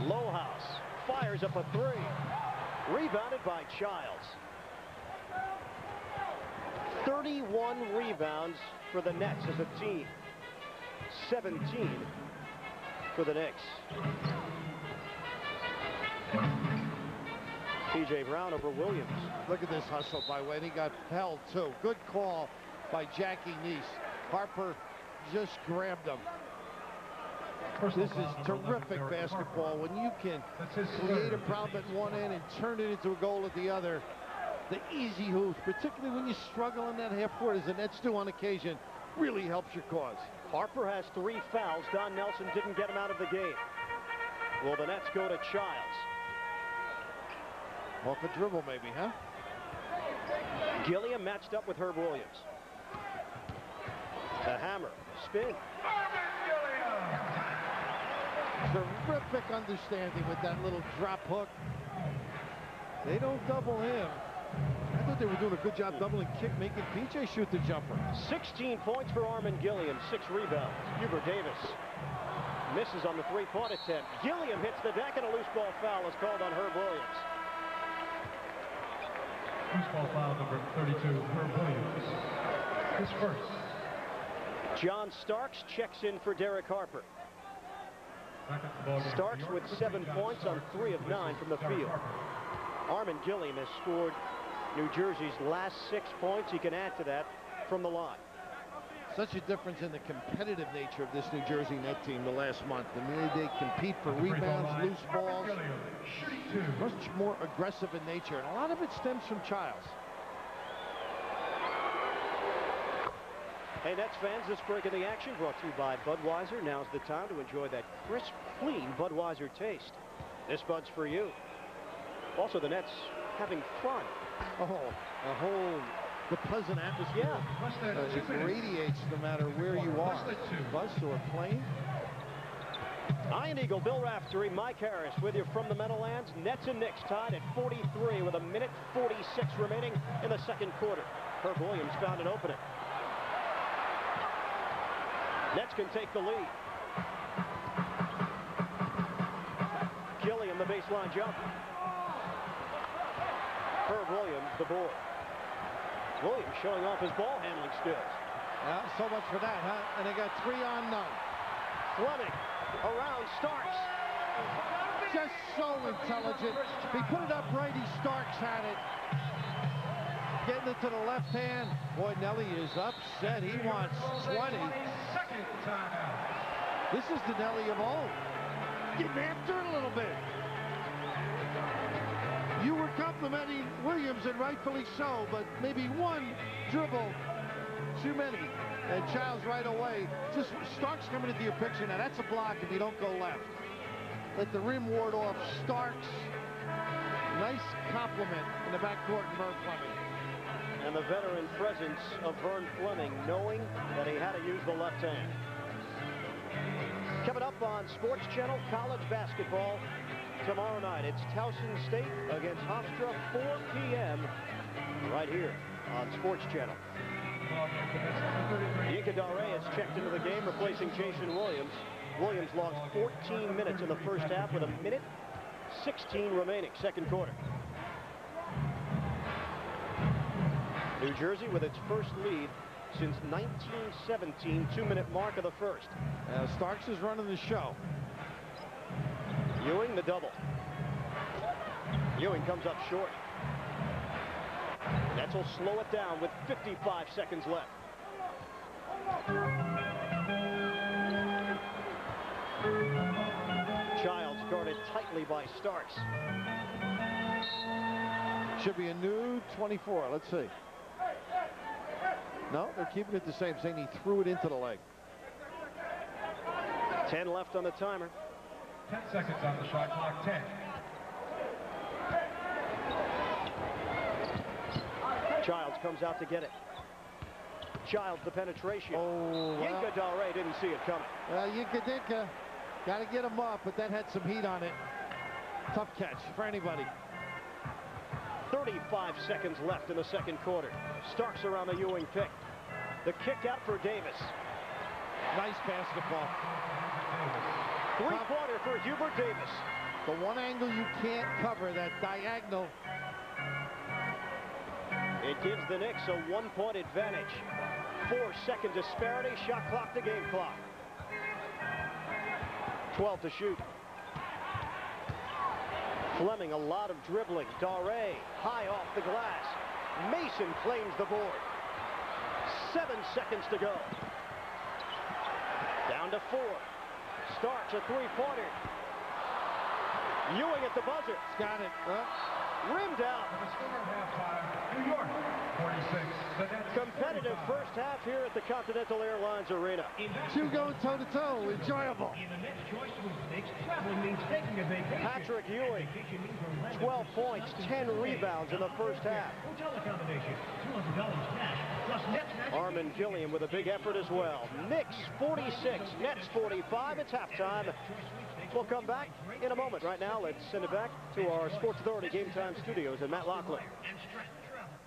Lohaus fires up a 3. Rebounded by Childs. 31 rebounds for the Nets as a team. 17 for the Knicks. P.J. Brown over Williams. Look at this hustle by Wade. He got held too. Good call by Jackie Neese. Harper just grabbed him. This is terrific basketball when you can create a problem at one end and turn it into a goal at the other. The easy hoops, particularly when you struggle in that half court, as the Nets do on occasion, really helps your cause. Harper has 3 fouls. Don Nelson didn't get him out of the game. Will the Nets go to Childs? Off a dribble maybe, huh? Gilliam matched up with Herb Williams. The hammer, spin. Terrific understanding with that little drop hook. They don't double him. I thought they were doing a good job doubling kick, making PJ shoot the jumper. 16 points for Armin Gilliam, 6 rebounds. Hubert Davis misses on the 3-point attempt. Gilliam hits the deck and a loose ball foul is called on Herb Williams. Loose ball foul number 32, Herb Williams. His first. John Starks checks in for Derek Harper. Starks with 7 points on 3 of 9 from the field. Armin Gilliam has scored New Jersey's last 6 points. He can add to that from the line. Such a difference in the competitive nature of this New Jersey Net team the last month. I mean, they compete for rebounds, loose balls, much more aggressive in nature, and a lot of it stems from Childs. Hey, Nets fans, this break of the action brought to you by Budweiser. Now's the time to enjoy that crisp, clean Budweiser taste. This Bud's for you. Also, the Nets having fun. Oh, the pleasant atmosphere. Yeah. It radiates no matter where you are. Bus or plane. Iron Eagle, Bill Raftery, Mike Harris with you from the Meadowlands. Nets and Knicks tied at 43 with 1:46 remaining in the second quarter. Herb Williams found an opening. Nets can take the lead. Gilliam, the baseline jump. Herb Williams, the board. Williams showing off his ball handling skills. Yeah, so much for that, huh? And they got 3 on none. Fleming around Starks. Just so intelligent. He put it up right. Starks had it. Getting it to the left hand. Boy, Nelly is upset. He wants 20. This is the Nelly of old. Getting after it a little bit. You were complimenting Williams, and rightfully so, but maybe one dribble too many. And Childs right away. Just Starks coming into your picture. Now, that's a block if you don't go left. Let the rim ward off Starks. Nice compliment in the backcourt and Vern Fleming. And the veteran presence of Vern Fleming, knowing that he had to use the left hand. Coming up on Sports Channel, college basketball tomorrow night. It's Towson State against Hofstra, 4 p.m. right here on Sports Channel. Yinka Dare has checked into the game, replacing Jason Williams. Williams lost 14 minutes in the first half with 1:16 remaining, second quarter. New Jersey with its first lead since 1917, 2-minute mark of the first. Starks is running the show. Ewing the double. Ewing comes up short. Nets will slow it down with 55 seconds left. Childs guarded tightly by Starks. Should be a new 24. Let's see. No, they're keeping it the same, saying he threw it into the leg. 10 left on the timer. 10 seconds on the shot clock. 10. Childs comes out to get it. Childs the penetration. Oh, well. Yinka Dare didn't see it coming. Yinka Dinka. Got to get him up, but that had some heat on it. Tough catch for anybody. 35 seconds left in the second quarter. Starks around the Ewing pick. The kick out for Davis. Nice basketball. Three-pointer for Hubert Davis. The one angle you can't cover, that diagonal. It gives the Knicks a 1-point advantage. 4-second disparity, shot clock to game clock. 12 to shoot. Fleming, a lot of dribbling. Dare, high off the glass. Mason claims the board. 7 seconds to go. Down to 4. Starks a three-pointer. Ewing at the buzzer. He's got it. Rimmed out. The score at halftime, New York, 46. The Nets, Competitive 45. first half here at the Continental Airlines Arena. 2 going toe-to-toe. Enjoyable. Patrick Ewing, 12 points, 10 rebounds in the first half. Armin Gilliam with a big effort as well. Knicks 46, Nets 45. It's halftime. We'll come back in a moment. Right now, let's send it back to our Sports Authority Game Time studios and Matt Loughlin.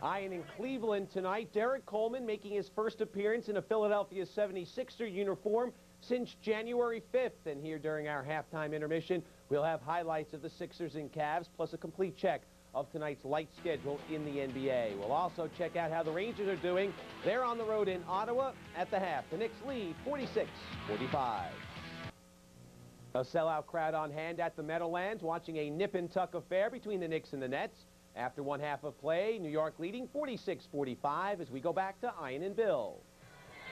Iron in Cleveland tonight. Derek Coleman making his first appearance in a Philadelphia 76er uniform since January 5th. And here during our halftime intermission, we'll have highlights of the Sixers and Cavs, plus a complete check of tonight's light schedule in the NBA. We'll also check out how the Rangers are doing. They're on the road in Ottawa at the half. The Knicks lead 46-45. A sellout crowd on hand at the Meadowlands, watching a nip-and-tuck affair between the Knicks and the Nets. After one half of play, New York leading 46-45 as we go back to Ian and Bill.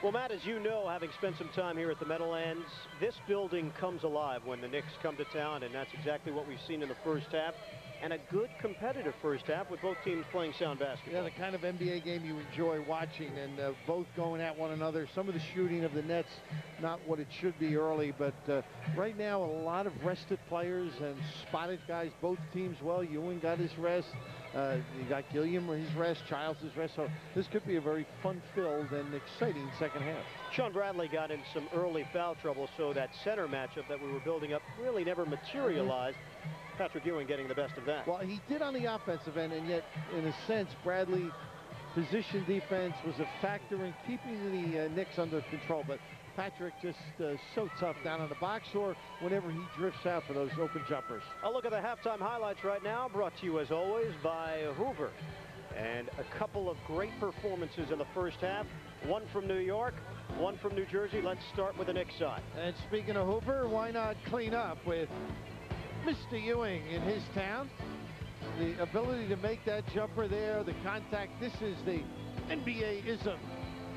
Well, Matt, as you know, having spent some time here at the Meadowlands, this building comes alive when the Knicks come to town, and that's exactly what we've seen in the first half. And a good competitive first half with both teams playing sound basketball. Yeah, the kind of NBA game you enjoy watching, and both going at one another. Some of the shooting of the Nets, not what it should be early, but right now a lot of rested players and spotted guys, both teams well. Ewing got his rest. You got Gilliam his rest, Childs his rest. So this could be a very fun-filled and exciting second half. Sean Bradley got in some early foul trouble, so that center matchup that we were building up really never materialized. Patrick Ewing getting the best of that. Well, he did on the offensive end, and yet, in a sense, Bradley position defense was a factor in keeping the Knicks under control. But Patrick just so tough down on the box or whenever he drifts out for those open jumpers. A look at the halftime highlights right now, brought to you as always by Hoover. And a couple of great performances in the first half. One from New York, one from New Jersey. Let's start with the Knicks side. And speaking of Hoover, why not clean up with Mr. Ewing in his town? The ability to make that jumper there, the contact. This is the NBA-ism.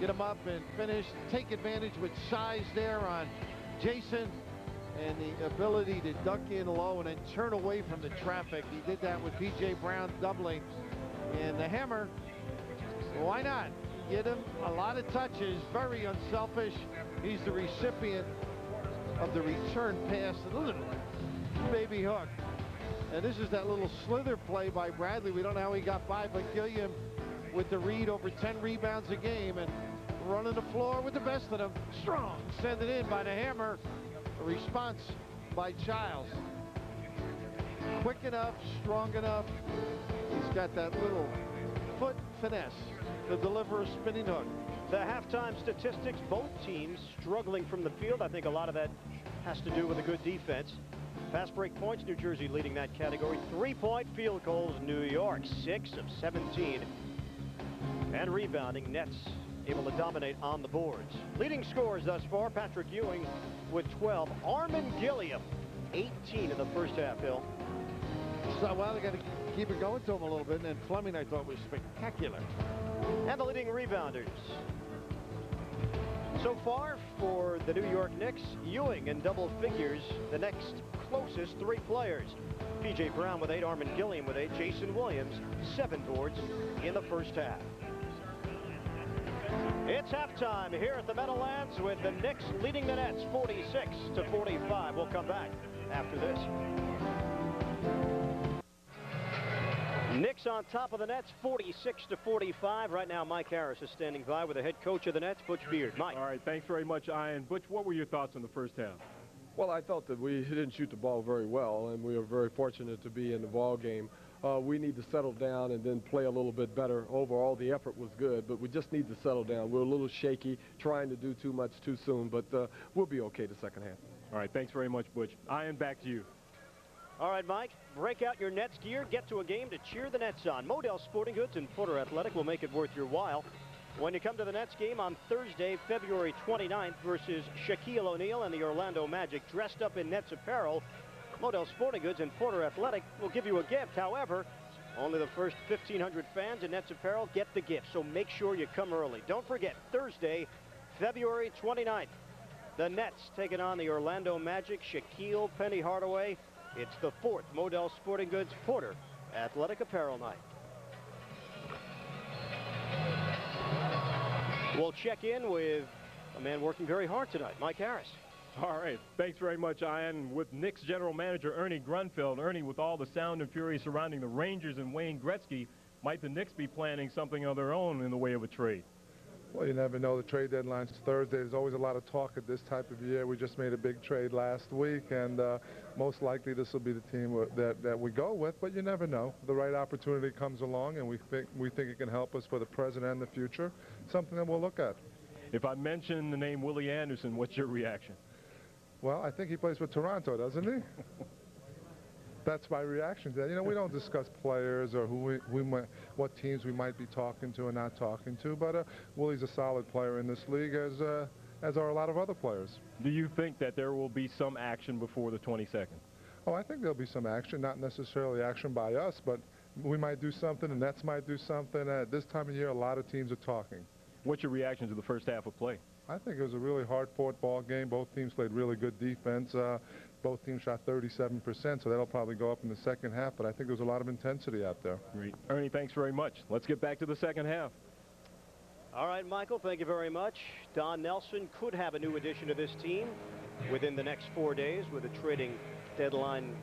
Get him up and finish. Take advantage with size there on Jason. And the ability to duck in low and then turn away from the traffic. He did that with P.J. Brown doubling. And the hammer, why not? Get him a lot of touches. Very unselfish. He's the recipient of the return pass. A little baby hook. And this is that little slither play by Bradley. We don't know how he got by, but Gilliam with the read, over 10 rebounds a game and running the floor with the best of them. Strong, send it in by the hammer. A response by Childs. Quick enough, strong enough. He's got that little foot finesse to deliver a spinning hook. The halftime statistics, both teams struggling from the field. I think a lot of that has to do with a good defense. Fast break points, New Jersey leading that category. 3-point field goals, New York, 6 of 17. And rebounding, Nets able to dominate on the boards. Leading scorers thus far, Patrick Ewing with 12. Armin Gilliam, 18 in the first half, Hill. So, well, they got to keep it going to him a little bit. And then Fleming, I thought, was spectacular. And the leading rebounders. So far for the New York Knicks, Ewing in double figures, the next closest 3 players. P.J. Brown with 8, Armin Gilliam with 8, Jason Williams, 7 boards in the first half. It's halftime here at the Meadowlands with the Knicks leading the Nets 46-45. We'll come back after this. Knicks on top of the Nets, 46-45. Right now, Mike Harris is standing by with the head coach of the Nets, Butch Beard. Mike. All right, thanks very much, Ian. Butch, what were your thoughts on the first half? Well, I felt that we didn't shoot the ball very well, and we were very fortunate to be in the ball game. We need to settle down and then play a little bit better. Overall, the effort was good, but we just need to settle down. We're a little shaky, trying to do too much too soon, but we'll be okay the second half. All right, thanks very much, Butch. Ian, back to you. All right, Mike, break out your Nets gear, get to a game to cheer the Nets on. Modell Sporting Goods and Porter Athletic will make it worth your while. When you come to the Nets game on Thursday, February 29th versus Shaquille O'Neal and the Orlando Magic dressed up in Nets apparel, Modell Sporting Goods and Porter Athletic will give you a gift. However, only the first 1,500 fans in Nets apparel get the gift, so make sure you come early. Don't forget, Thursday, February 29th, the Nets taking on the Orlando Magic, Shaquille, Penny Hardaway. It's the 4th Modell Sporting Goods Porter Athletic Apparel night. We'll check in with a man working very hard tonight, Mike Harris. All right, thanks very much, Ian. With Knicks general manager Ernie Grunfeld. Ernie, with all the sound and fury surrounding the Rangers and Wayne Gretzky, might the Knicks be planning something of their own in the way of a trade? Well, you never know. The trade deadline's Thursday. There's always a lot of talk at this type of year. We just made a big trade last week, and most likely this will be the team that we go with, but you never know. The right opportunity comes along, and we think it can help us for the present and the future, something that we'll look at. If I mention the name Willie Anderson, what's your reaction? Well, I think he plays for Toronto, doesn't he? That's my reaction to that. You know, we don't discuss players or what teams we might be talking to or not talking to, but Willie's a solid player in this league, as are a lot of other players. Do you think that there will be some action before the 22nd? Oh, I think there'll be some action, not necessarily action by us, but we might do something, the Nets might do something. At this time of year, a lot of teams are talking. What's your reaction to the first half of play? I think it was a really hard-fought ball game. Both teams played really good defense. Both teams shot 37%, so that'll probably go up in the second half, but I think there was a lot of intensity out there. Great. Ernie, thanks very much. Let's get back to the second half. All right, Michael, thank you very much. Don Nelson could have a new addition to this team within the next 4 days with the trading deadline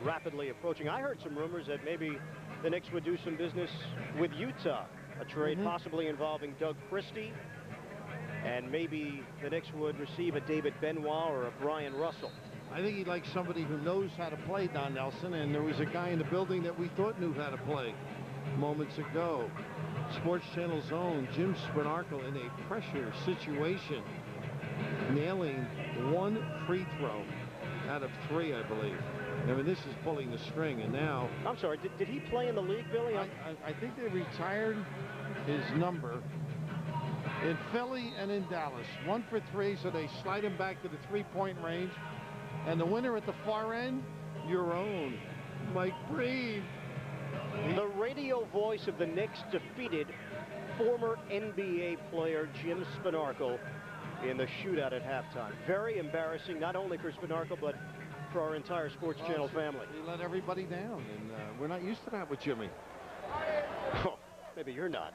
rapidly approaching. I heard some rumors that maybe the Knicks would do some business with Utah, a trade possibly involving Doug Christie, and maybe the Knicks would receive a David Benoit or a Brian Russell. I think he'd like somebody who knows how to play, Don Nelson, and there was a guy in the building that we thought knew how to play moments ago. Sports Channel's own Jim Spinarkle in a pressure situation, nailing 1 free throw out of 3, I believe. I mean, this is pulling the string, and now... I'm sorry, did he play in the league, Billy? I think they retired his number in Philly and in Dallas. 1 for 3, so they slide him back to the 3-point range. And the winner at the far end, your own, Mike Breen. The radio voice of the Knicks defeated former NBA player Jim Spinarkle in the shootout at halftime. Very embarrassing, not only for Spinarkle, but for our entire Sports Channel family. He let everybody down, and we're not used to that with Jimmy. Oh, maybe you're not.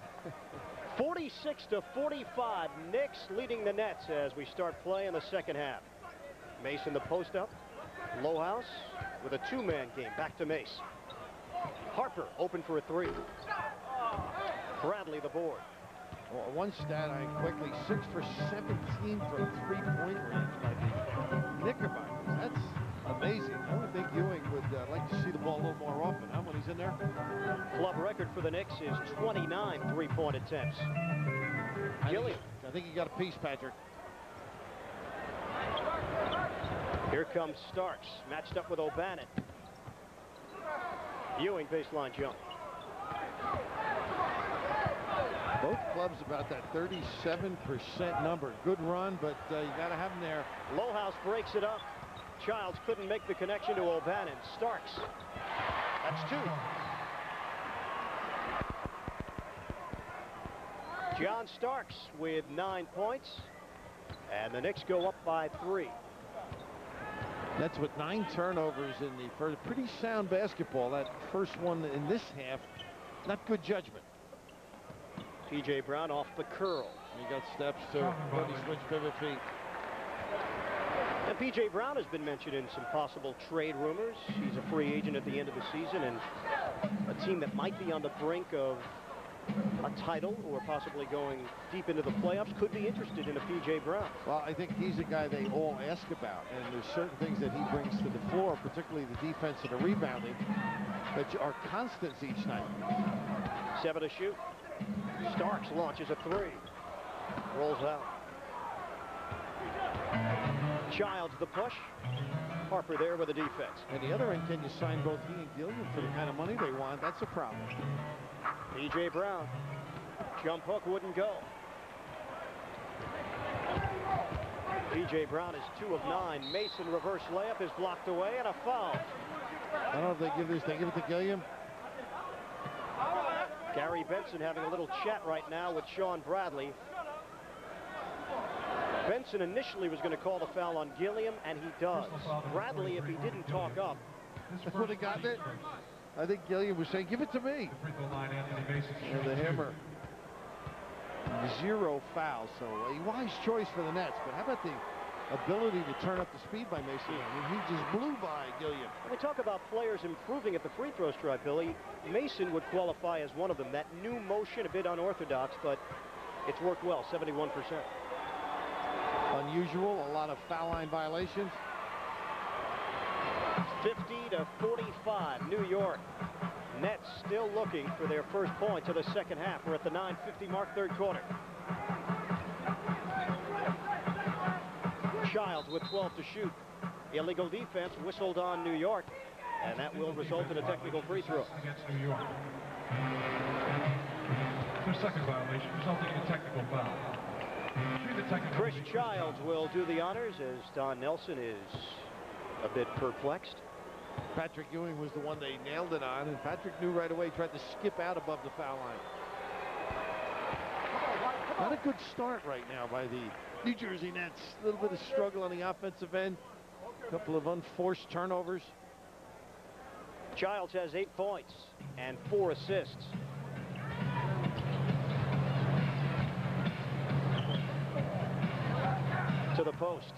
46-45, Knicks leading the Nets as we start play in the second half. Mason the post up. Lohaus with a 2-man game. Back to Mace. Harper open for a 3. Bradley the board. Well, one stat I quickly, 6 for 17 from 3-point range by the Knickerbockers. That's amazing. I would think Ewing would like to see the ball a little more often, huh, when he's in there? Club record for the Knicks is 29 3-point attempts. Gilliam. I think you got a piece, Patrick. Here comes Starks, matched up with O'Bannon. Ewing baseline jump. Both clubs about that 37% number. Good run, but you got to have them there. Lohaus breaks it up. Childs couldn't make the connection to O'Bannon. Starks. That's 2. John Starks with 9 points. And the Knicks go up by 3. That's with 9 turnovers in the first. Pretty sound basketball. That first one in this half, not good judgment. P.J. Brown off the curl. He got steps to switch pivot feet. And P.J. Brown has been mentioned in some possible trade rumors. He's a free agent at the end of the season, and a team that might be on the brink of a title or possibly going deep into the playoffs could be interested in a P.J. Brown. Well, I think he's a guy they all ask about, and there's certain things that he brings to the floor, particularly the defense and the rebounding, that are constants each night. 7 to shoot. Starks launches a 3. Rolls out. Childs the push. Harper there with the defense. And the other end, can you sign both he and Gilliam for the kind of money they want? That's a problem. P.J. Brown. Jump hook wouldn't go. P.J. Brown is 2 of 9. Mason reverse layup is blocked away and a foul. I don't know if they give this. They give it to Gilliam. Gary Benson having a little chat right now with Sean Bradley. Benson initially was going to call the foul on Gilliam, and he does. Bradley, if he didn't talk up, would have gotten it. I think Gilliam was saying, give it to me. And the hammer. 0 fouls, so a wise choice for the Nets. But how about the ability to turn up the speed by Mason? I mean, he just blew by Gilliam. When we talk about players improving at the free throw stripe, Billy, Mason would qualify as one of them. That new motion, a bit unorthodox, but it's worked well, 71%. Unusual, a lot of foul line violations. 50-45, New York. Nets still looking for their first points of the second half. We're at the 9:50 mark, third quarter. Childs with 12 to shoot. Illegal defense whistled on New York, and that will result in a technical free throw. Against New York. Their second violation resulting in a technical foul. Chris Childs will do the honors as Don Nelson is a bit perplexed. Patrick Ewing was the one they nailed it on, and Patrick knew right away, tried to skip out above the foul line. Not a good start right now by the New Jersey Nets. A little bit of struggle on the offensive end. A couple of unforced turnovers. Childs has 8 points and 4 assists. To the post.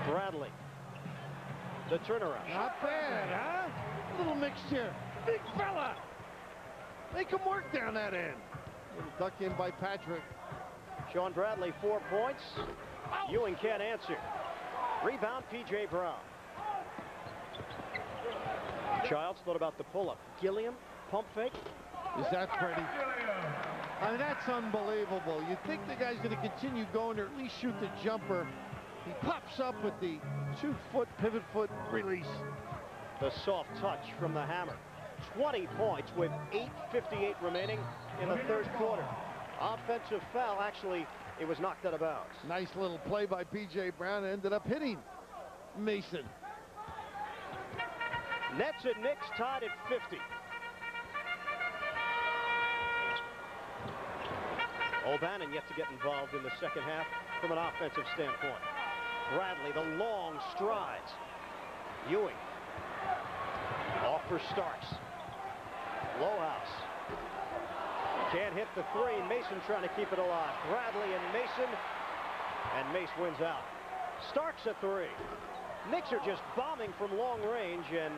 Bradley. The turnaround. Not bad, huh? Little mixture. Big fella. Make him work down that end. Little duck in by Patrick. Sean Bradley, 4 points. Ewing can't answer. Rebound, P.J. Brown. Childs thought about the pull-up. Gilliam, pump fake. Is that pretty? I mean, that's unbelievable. You'd think the guy's going to continue going or at least shoot the jumper. He pops up with the 2-foot pivot foot release. The soft touch from the hammer. 20 points with 8:58 remaining in the third quarter. Offensive foul. Actually, it was knocked out of bounds. Nice little play by P.J. Brown. Ended up hitting Mason. Nets and Knicks tied at 50. O'Bannon yet to get involved in the second half from an offensive standpoint. Bradley, the long strides. Ewing. Off for Starks. Lohaus. Can't hit the three. Mason trying to keep it alive. Bradley and Mason. And Mace wins out. Starks at 3. Knicks are just bombing from long range and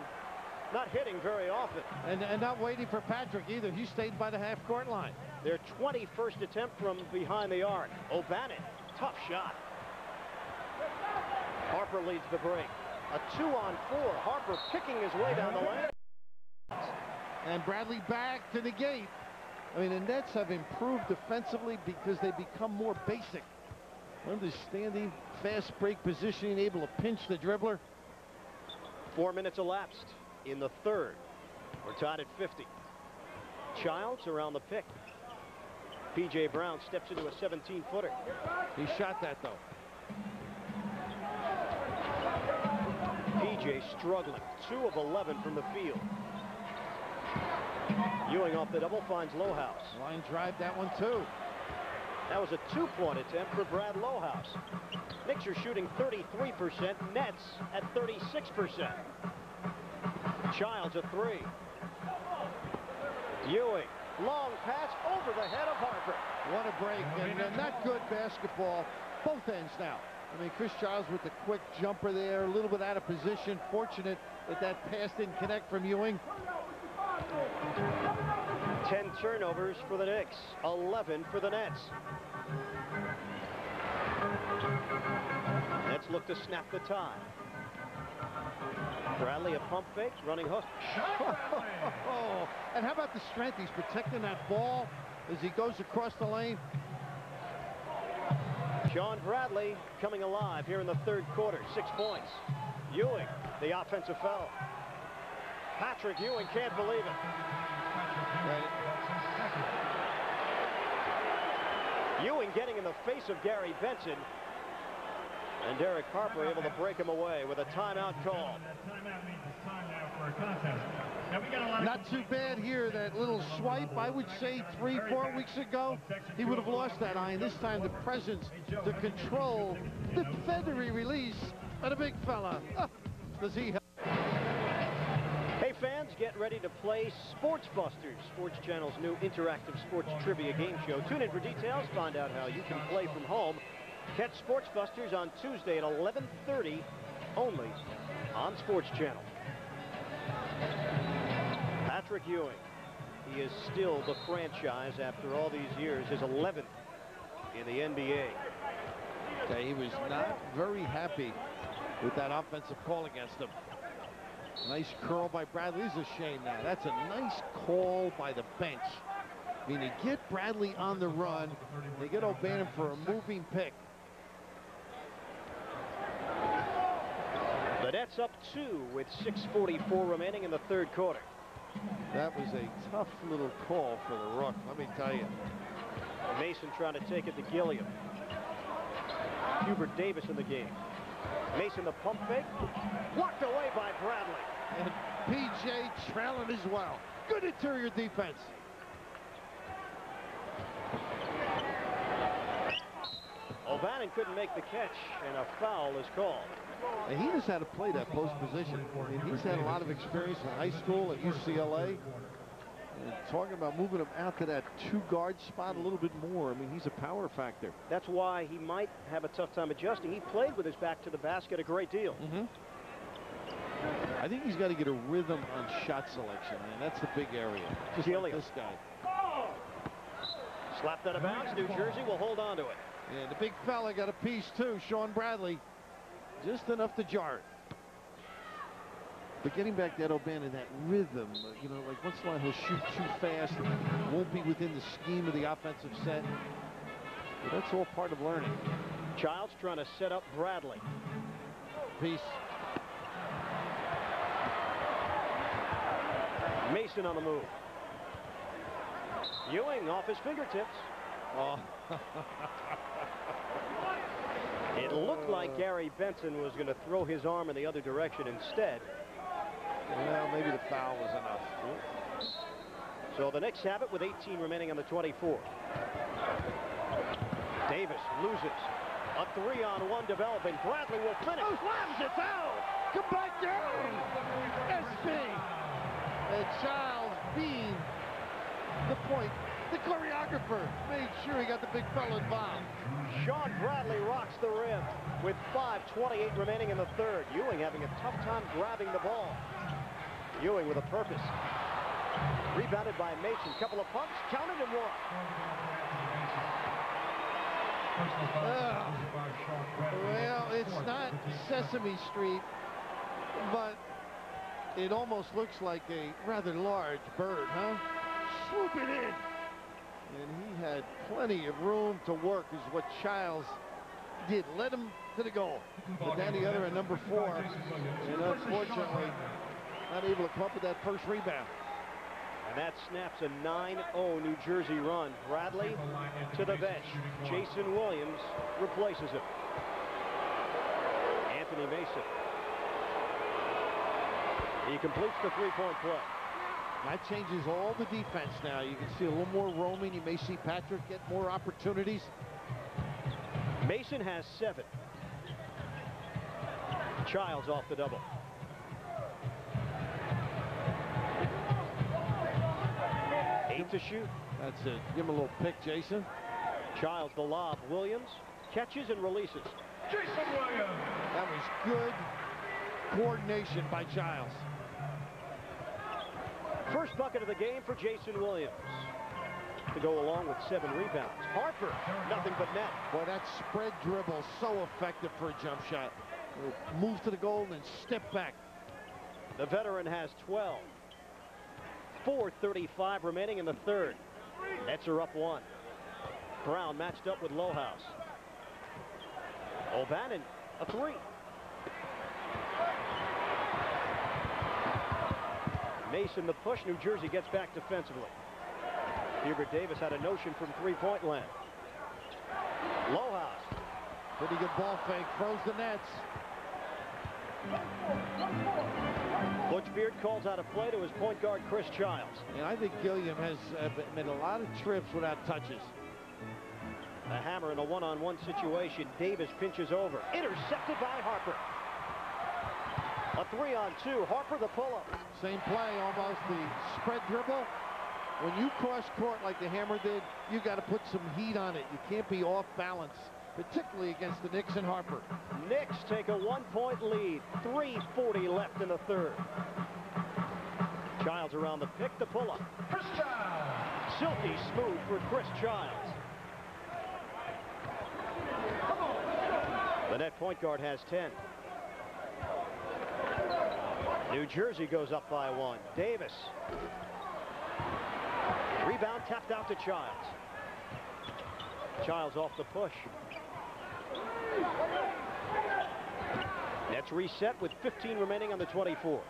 not hitting very often. And not waiting for Patrick either. He stayed by the half-court line. Their 21st attempt from behind the arc. O'Bannon, tough shot. Harper leads the break. A 2-on-4. Harper picking his way down the lane. And Bradley back to negate. I mean, the Nets have improved defensively because they become more basic. Understanding, fast break positioning, able to pinch the dribbler. 4 minutes elapsed in the third. We're tied at 50. Childs around the pick. P.J. Brown steps into a 17-footer. He shot that, though. P.J. struggling. 2 of 11 from the field. Ewing off the double finds Lohaus. Line drive that one, too. That was a 2-point attempt for Brad Lohaus. Knicks are shooting 33%. Nets at 36%. Childs a 3. Ewing. Long pass over the head of Harper. What a break. And not good basketball. Both ends now. I mean, Chris Childs with the quick jumper there. A little bit out of position. Fortunate that that pass didn't connect from Ewing. 10 turnovers for the Knicks. 11 for the Nets. Nets look to snap the tie. Bradley a pump fake, running hook. Oh, and how about the strength? He's protecting that ball as he goes across the lane. Sean Bradley coming alive here in the third quarter. 6 points. Ewing, the offensive foul. Patrick Ewing can't believe it. Ewing getting in the face of Gary Benson. And Derek Harper able to break him away with a timeout call. Not too bad here, that little swipe. I would say 3-4 weeks ago, he would have lost that eye. And this time the presence, the control, the feathery release, and a big fella. Does he help? Hey fans, get ready to play Sports Busters, Sports Channel's new interactive sports trivia game show. Tune in for details, find out how you can play from home. Catch Sports Busters on Tuesday at 11:30 only on Sports Channel. Patrick Ewing, he is still the franchise after all these years, his 11th in the NBA. Okay, he was not very happy with that offensive call against him. Nice curl by Bradley. This is a shame now. That's a nice call by the bench. I mean, they get Bradley on the run. They get O'Bannon for a moving pick. The Nets up 2 with 6:44 remaining in the third quarter. That was a tough little call for the Rook, let me tell you. Mason trying to take it to Gilliam. Hubert Davis in the game. Mason the pump fake. Blocked away by Bradley. And P.J. trailing as well. Good interior defense. O'Bannon couldn't make the catch, and a foul is called. And he knows how to play that post position. I mean, he's had a lot of experience in high school at UCLA. And talking about moving him out to that 2-guard spot a little bit more. I mean, he's a power factor. That's why he might have a tough time adjusting. He played with his back to the basket a great deal. I think he's got to get a rhythm on shot selection, and that's the big area. Just like this guy. Slapped out of bounds. New Jersey will hold on to it. And the big fella got a piece too, Sean Bradley. Just enough to jar it. But getting back to Ed O'Bannon, that rhythm, you know, like once in a while he'll shoot too fast and won't be within the scheme of the offensive set. But that's all part of learning. Childs trying to set up Bradley. Peace. Mason on the move. Ewing off his fingertips. Oh. It looked like Gary Benson was going to throw his arm in the other direction instead. Well, maybe the foul was enough. So the Knicks have it with 18 remaining on the 24. Davis loses. A 3-on-1 developing. Bradley will finish. Slams it down. Come back down. SB. And Childs being the point. The choreographer made sure he got the big fella involved. Sean Bradley rocks the rim with 5:28 remaining in the third. Ewing having a tough time grabbing the ball. Ewing with a purpose. Rebounded by Mason. Couple of pumps. Counted and one. Well, it's not Sesame Street, but it almost looks like a rather large bird, huh? Swoop it in. And he had plenty of room to work, is what Childs did. Led him to the goal. But down the other at number 4. And unfortunately, not able to come up with that first rebound. And that snaps a 9-0 New Jersey run. Bradley to the bench. Jason Williams replaces him. Anthony Mason. He completes the three-point play. That changes all the defense now. You can see a little more roaming. You may see Patrick get more opportunities. Mason has 7. Childs off the double. Eight to shoot. That's it. Give him a little pick, Jason. Childs the lob. Williams catches and releases. Jason Williams. That was good coordination by Childs. First bucket of the game for Jason Williams. To go along with 7 rebounds. Harper, nothing but net. Boy, that spread dribble so effective for a jump shot. Move to the goal and then step back. The veteran has 12. 4:35 remaining in the third. Nets are up 1. Brown matched up with Lohaus. O'Bannon, a 3. Mason the push. New Jersey gets back defensively. Hubert Davis had a notion from 3-point land. Lohaus. Pretty good ball fake. Froze the nets. Butch Beard calls out a play to his point guard, Chris Childs. And I think Gilliam has made a lot of trips without touches. A hammer in a one-on-one situation. Davis pinches over. Intercepted by Harper. A 3-on-2. Harper the pull-up. Same play, almost the spread dribble. When you cross court like the hammer did, you got to put some heat on it. You can't be off balance, particularly against the Knicks and Harper. Knicks take a 1-point lead. 3:40 left in the third. Childs around the pick, the pull-up. Chris Childs. Silky smooth for Chris Childs. The net point guard has 10. New Jersey goes up by 1. Davis. Rebound tapped out to Childs. Childs off the push. Nets reset with 15 remaining on the 24.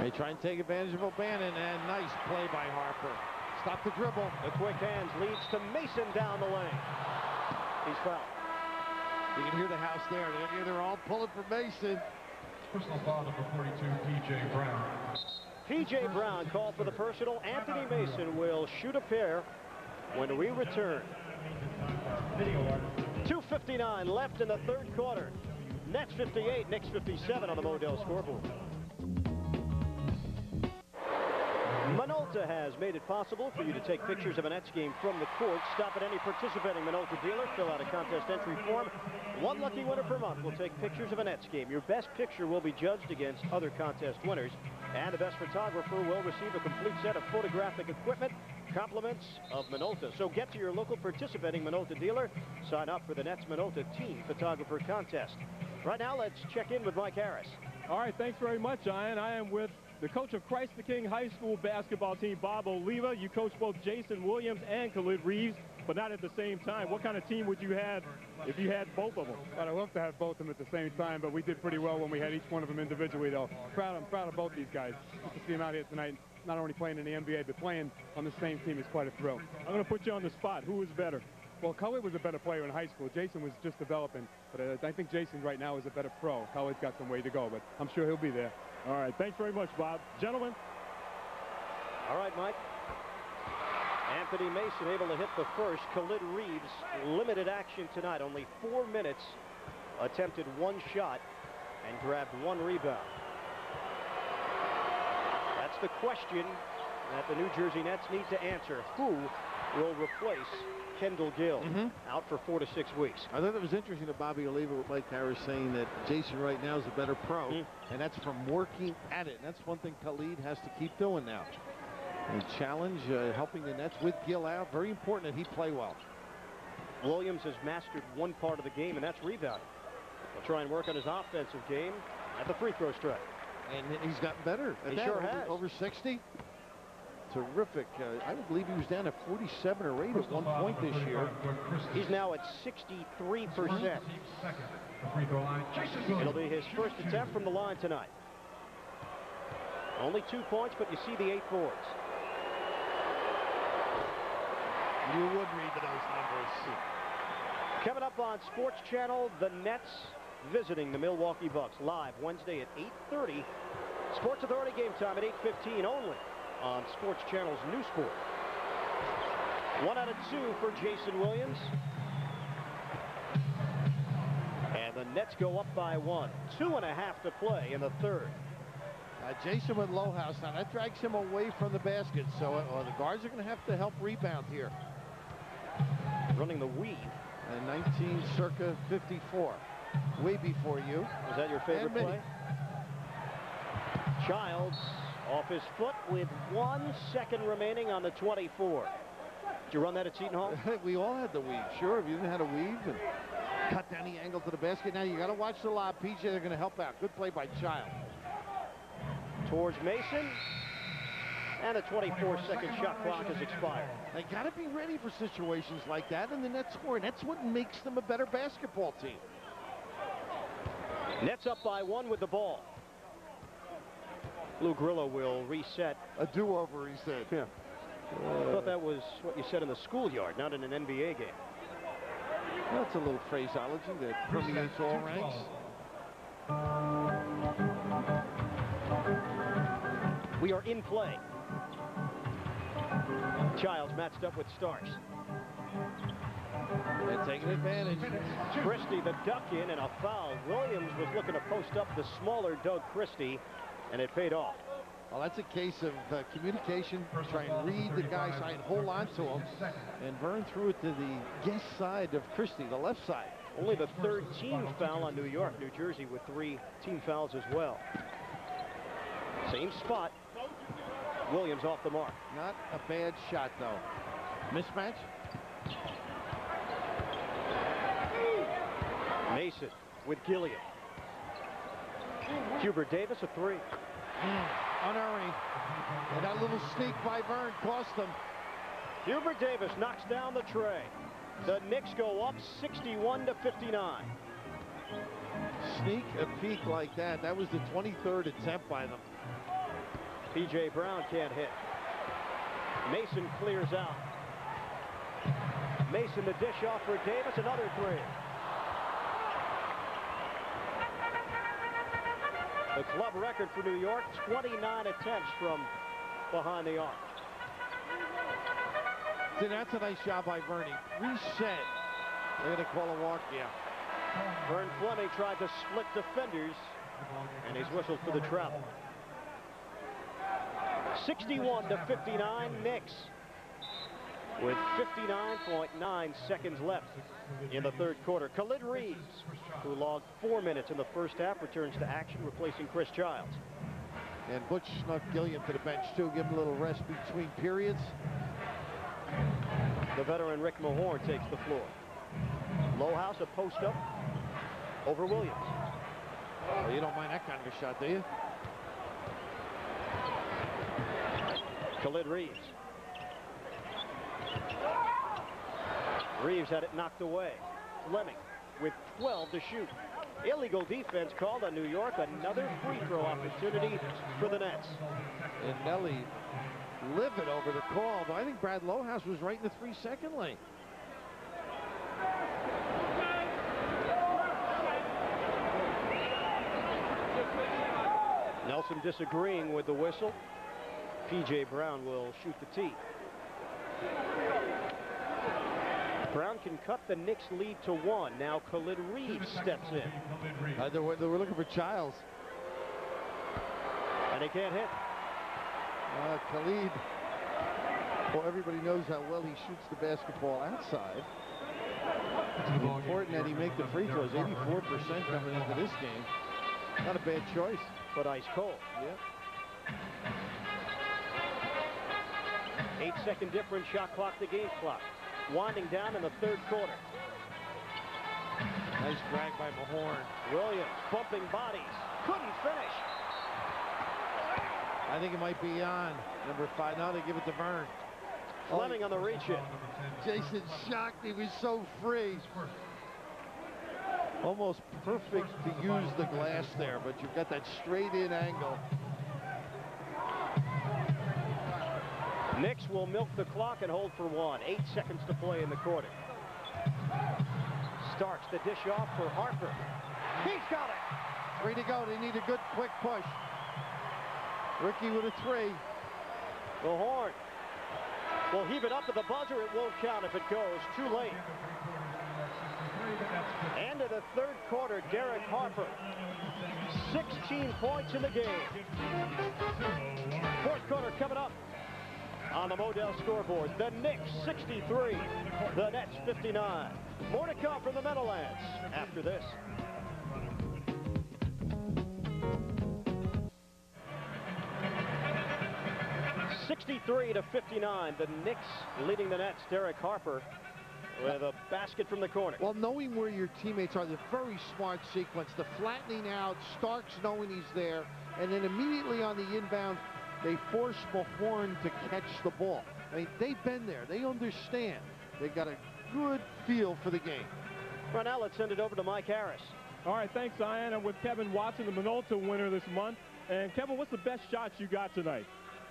They try and take advantage of O'Bannon, and nice play by Harper. Stop the dribble. The quick hands leads to Mason down the lane. He's fouled. You can hear the house there. They're all pulling for Mason. Personal foul number 42, P.J. Brown. P.J. Brown called for the personal. Anthony Mason will shoot a pair when we return. 2:59 left in the third quarter. Nets 58, Knicks 57 on the Modell scoreboard. Minolta has made it possible for you to take pictures of a Nets game from the court. Stop at any participating Minolta dealer, fill out a contest entry form. One lucky winner per month will take pictures of a Nets game. Your best picture will be judged against other contest winners, and the best photographer will receive a complete set of photographic equipment, compliments of Minolta. So get to your local participating Minolta dealer. Sign up for the Nets Minolta Team Photographer Contest. Right now, let's check in with Mike Harris. All right, thanks very much, Ian. I am with the coach of Christ the King High School basketball team, Bob Oliva. You coach both Jason Williams and Khalid Reeves, but not at the same time. What kind of team would you have if you had both of them? I'd love to have both of them at the same time, but we did pretty well when we had each one of them individually, though. I'm proud of both these guys. Just to see them out here tonight, not only playing in the NBA, but playing on the same team is quite a thrill. I'm going to put you on the spot. Who is better? Well, Khalid was a better player in high school. Jason was just developing, but I think Jason right now is a better pro. Khalid's got some way to go, but I'm sure he'll be there. All right, thanks very much, Bob. Gentlemen. All right, Mike. Anthony Mason able to hit the first. Khalid Reeves, limited action tonight. Only 4 minutes. Attempted 1 shot and grabbed 1 rebound. That's the question that the New Jersey Nets need to answer. Who will replace Kendall Gill out for 4 to 6 weeks? I thought it was interesting that Bobby Oliva with Mike Harris saying that Jason right now is a better pro, and that's from working at it. And that's one thing Khalid has to keep doing now. A challenge, helping the Nets with Gill out. Very important that he play well. Williams has mastered one part of the game, and that's rebounding. He'll try and work on his offensive game at the free throw strike. And he's gotten better. He sure has. Over 60. Terrific. I believe he was down at 47 or 8 at one point this year. He's now at 63%. It'll be his first attempt from the line tonight. Only 2 points, but you see the 8 boards. You would read those numbers. Coming up on Sports Channel, the Nets visiting the Milwaukee Bucks live Wednesday at 8:30. Sports Authority game time at 8:15 only on Sports Channel's New Sport. 1 out of 2 for Jason Williams. And the Nets go up by 1. 2.5 to play in the third. Jason with low house. Now that drags him away from the basket. So the guards are going to have to help rebound here. Running the weave. And 19 circa 54. Way before you. Was that your favorite play? Childs off his foot with 1 second remaining on the 24. Did you run that at Seton Hall? We all had the weave. Sure, if you didn't have a weave and cut down the angle to the basket. Now you got to watch the lob. PJ, they're going to help out. Good play by Childs. Towards Mason. And the 24-second shot clock has expired. They got to be ready for situations like that, and the Nets score. And that's what makes them a better basketball team. Nets up by 1 with the ball. Lou Grillo will reset. A do-over, he said. Yeah. I thought that was what you said in the schoolyard, not in an NBA game. That's a little phraseology that permeates all ranks. We are in play. Childs matched up with Starks. And taking advantage. Christie the duck in and a foul. Williams was looking to post up the smaller Doug Christie, and it paid off. Well, that's a case of communication. Try and read the guy side, hold on to him, and burn through it to the guest side of Christie, the left side. Only the 3rd team foul on New York. New Jersey with 3 team fouls as well. Same spot. Williams off the mark. Not a bad shot, though. Mismatch. Mason with Gilliam. Hubert Davis a 3. Unerring. And that little sneak by Vern cost them. Hubert Davis knocks down the tray. The Knicks go up 61-59. Sneak a peek like that. That was the 23rd attempt by them. P.J. Brown can't hit. Mason clears out. Mason the dish off for Davis. Another 3. The club record for New York, 29 attempts from behind the arc. See, that's a nice job by Bernie. Reset. They're going to call a walk, yeah. Vern Fleming tried to split defenders, and he's whistled for the travel. 61-59 Knicks, with 59.9 seconds left in the third quarter. Khalid Reeves, who logged 4 minutes in the first half, returns to action, replacing Chris Childs. And Butch snuck Gilliam to the bench, too. Give him a little rest between periods. The veteran Rick Mahorn takes the floor. Lowhouse, a post-up over Williams. Well, you don't mind that kind of a shot, do you? Khalid Reeves. Reeves had it knocked away. Fleming with 12 to shoot. Illegal defense called on New York. Another free throw opportunity for the Nets. And Nelly livid over the call, but I think Brad Lowhouse was right in the 3-second lane. Nelson disagreeing with the whistle. P.J. Brown will shoot the tee. Brown can cut the Knicks lead to 1. Now Khalid Reeves steps in. They were looking for Childs. And he can't hit. Khalid, well, everybody knows how well he shoots the basketball outside. It's important that he make the free throws. 84% coming into this game. Not a bad choice. But ice cold. Yep. 8-second difference, shot clock to game clock. Winding down in the third quarter. Nice drag by Mahorn. Williams bumping bodies. Couldn't finish. I think it might be on. Number 5. Now they give it to Vern. Fleming on the reach-in. Jason shocked. He was so free. Almost perfect to use the glass there, but you've got that straight-in angle. Knicks will milk the clock and hold for 1. 8 seconds to play in the quarter. Starks the dish off for Harper. He's got it. 3 to go. They need a good quick push. Ricky with a 3. The horn will heave it up to the buzzer. It won't count if it goes. Too late. End of the third quarter, Derek Harper. 16 points in the game. Fourth quarter coming up on the Modell scoreboard. The Knicks 63, the Nets 59. More to come from the Meadowlands after this. (63-59). The Knicks leading the Nets. Derek Harper with a basket from the corner. Well, knowing where your teammates are, the very smart sequence, the flattening out, Starks knowing he's there, and then immediately on the inbound, they force Mahorn to catch the ball. I mean, they've been there. They understand. They've got a good feel for the game. Well, now let's send it over to Mike Harris. All right, thanks, Ian. I'm with Kevin Watson, the Minolta winner this month. And, Kevin, what's the best shot you got tonight?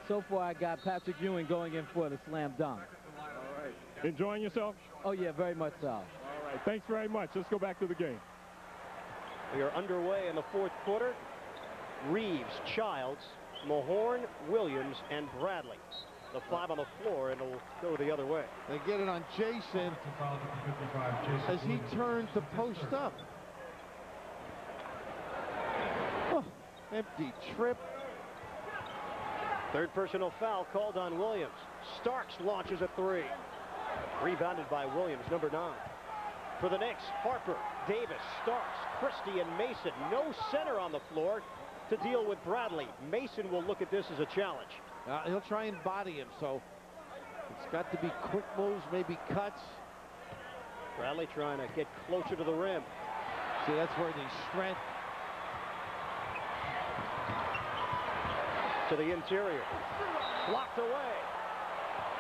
So far, I got Patrick Ewing going in for the slam dunk. All right. Enjoying yourself? Oh, yeah, very much so. All right, thanks very much. Let's go back to the game. We are underway in the fourth quarter. Reeves, Childs, Mahorn, Williams, and Bradley. The 5 on the floor, and it'll go the other way. They get it on Jason as he turned to post up. Oh, empty trip. Third personal foul called on Williams. Starks launches a 3. Rebounded by Williams, number 9. For the Knicks, Harper, Davis, Starks, Christie, and Mason. No center on the floor to deal with Bradley. Mason will look at this as a challenge. He'll try and body him, so it's got to be quick moves, maybe cuts. Bradley trying to get closer to the rim. See, that's where the strength. To the interior. Blocked away.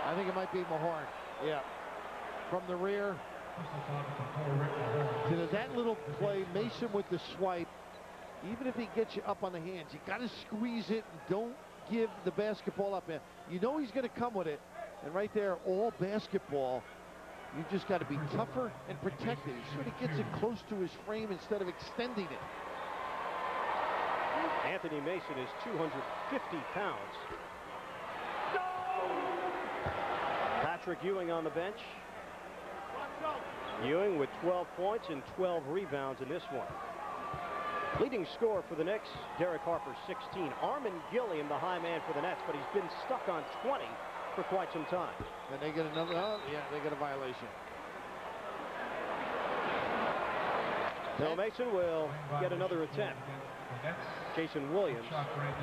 I think it might be Mahorn. Yeah. From the rear. See, that little play, Mason with the swipe. Even if he gets you up on the hands, you got to squeeze it and don't give the basketball up. You know he's going to come with it. And right there, all basketball, you just got to be tougher and protected. He sort of gets it close to his frame instead of extending it. Anthony Mason is 250 pounds. Patrick Ewing on the bench. Ewing with 12 points and 12 rebounds in this one. Leading scorer for the Knicks, Derek Harper, 16. Armin Gilliam, the high man for the Nets, but he's been stuck on 20 for quite some time. And they get another, yeah, they get a violation. Bill Mason will get another attempt. Jason Williams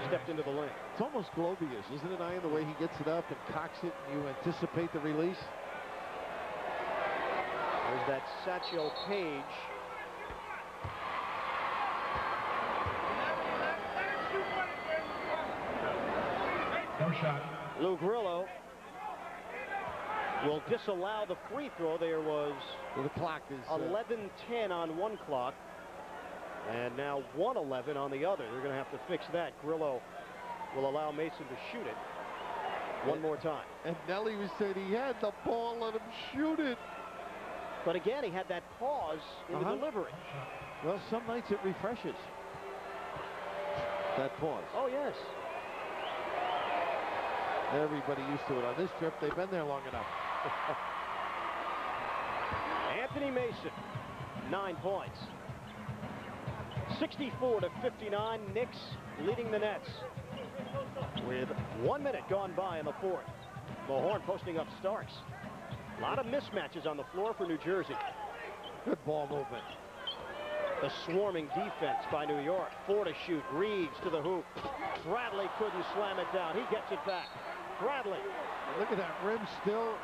stepped into the lane. It's almost Globius, isn't it, Ian, the way he gets it up and cocks it, and you anticipate the release? There's that Satchel Paige. No shot. Lou Grillo will disallow the free throw. There was the clock is 11:10 on one clock, and now 1:11 on the other. They're going to have to fix that. Grillo will allow Mason to shoot it one more time. And Nelly was saying he had the ball, let him shoot it. But again, he had that pause in the delivery. Well, some nights it refreshes. That pause. Oh, yes. Everybody used to it on this trip. They've been there long enough. Anthony Mason, 9 points. 64-59, Knicks leading the Nets with 1 minute gone by in the fourth. Mahorn posting up Starks. A lot of mismatches on the floor for New Jersey. Good ball movement. The swarming defense by New York. 4 to shoot. Reeves to the hoop. Bradley couldn't slam it down. He gets it back. Bradley. Look at that rim still.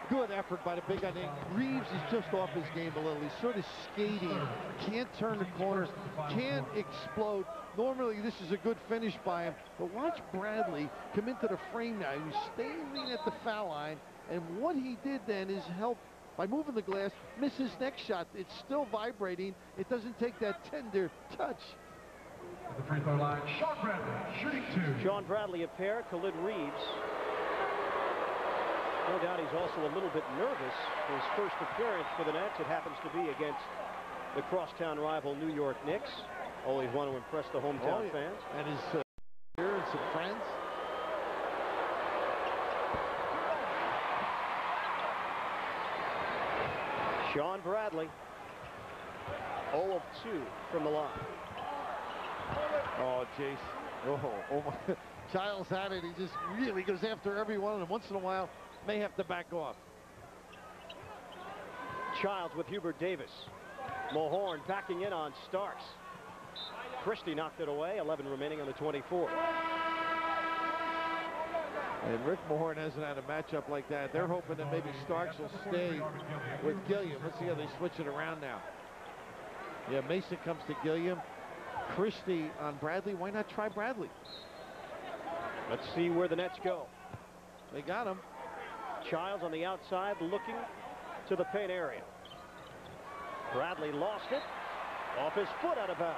Good effort by the big guy. Reeves is just off his game a little. He's sort of skating. Can't turn the corner. Can't explode. Normally this is a good finish by him. But watch Bradley come into the frame now. He was standing at the foul line. And what he did then is help by moving the glass, miss his next shot. It's still vibrating. It doesn't take that tender touch. At the free throw line, Sean Bradley, shooting 2. Sean Bradley a pair, Khalid Reeves. No doubt he's also a little bit nervous for his first appearance for the Nets. It happens to be against the crosstown rival New York Knicks. Always want to impress the hometown fans. And his here and some friends. Sean Bradley, 0 of 2 from the line. Oh, Jace. Oh my. Childs had it. He just really goes after every one of them. Once in a while, may have to back off. Childs with Hubert Davis. Mahorn backing in on Starks. Christie knocked it away. 11 remaining on the 24. And Rick Mahorn hasn't had a matchup like that. They're hoping that maybe Starks will stay with Gilliam. Let's see how they switch it around now. Yeah, Mason comes to Gilliam. Christie on Bradley. Why not try Bradley? Let's see where the Nets go. They got him. Childs on the outside looking to the paint area. Bradley lost it. Off his foot, out of bounds.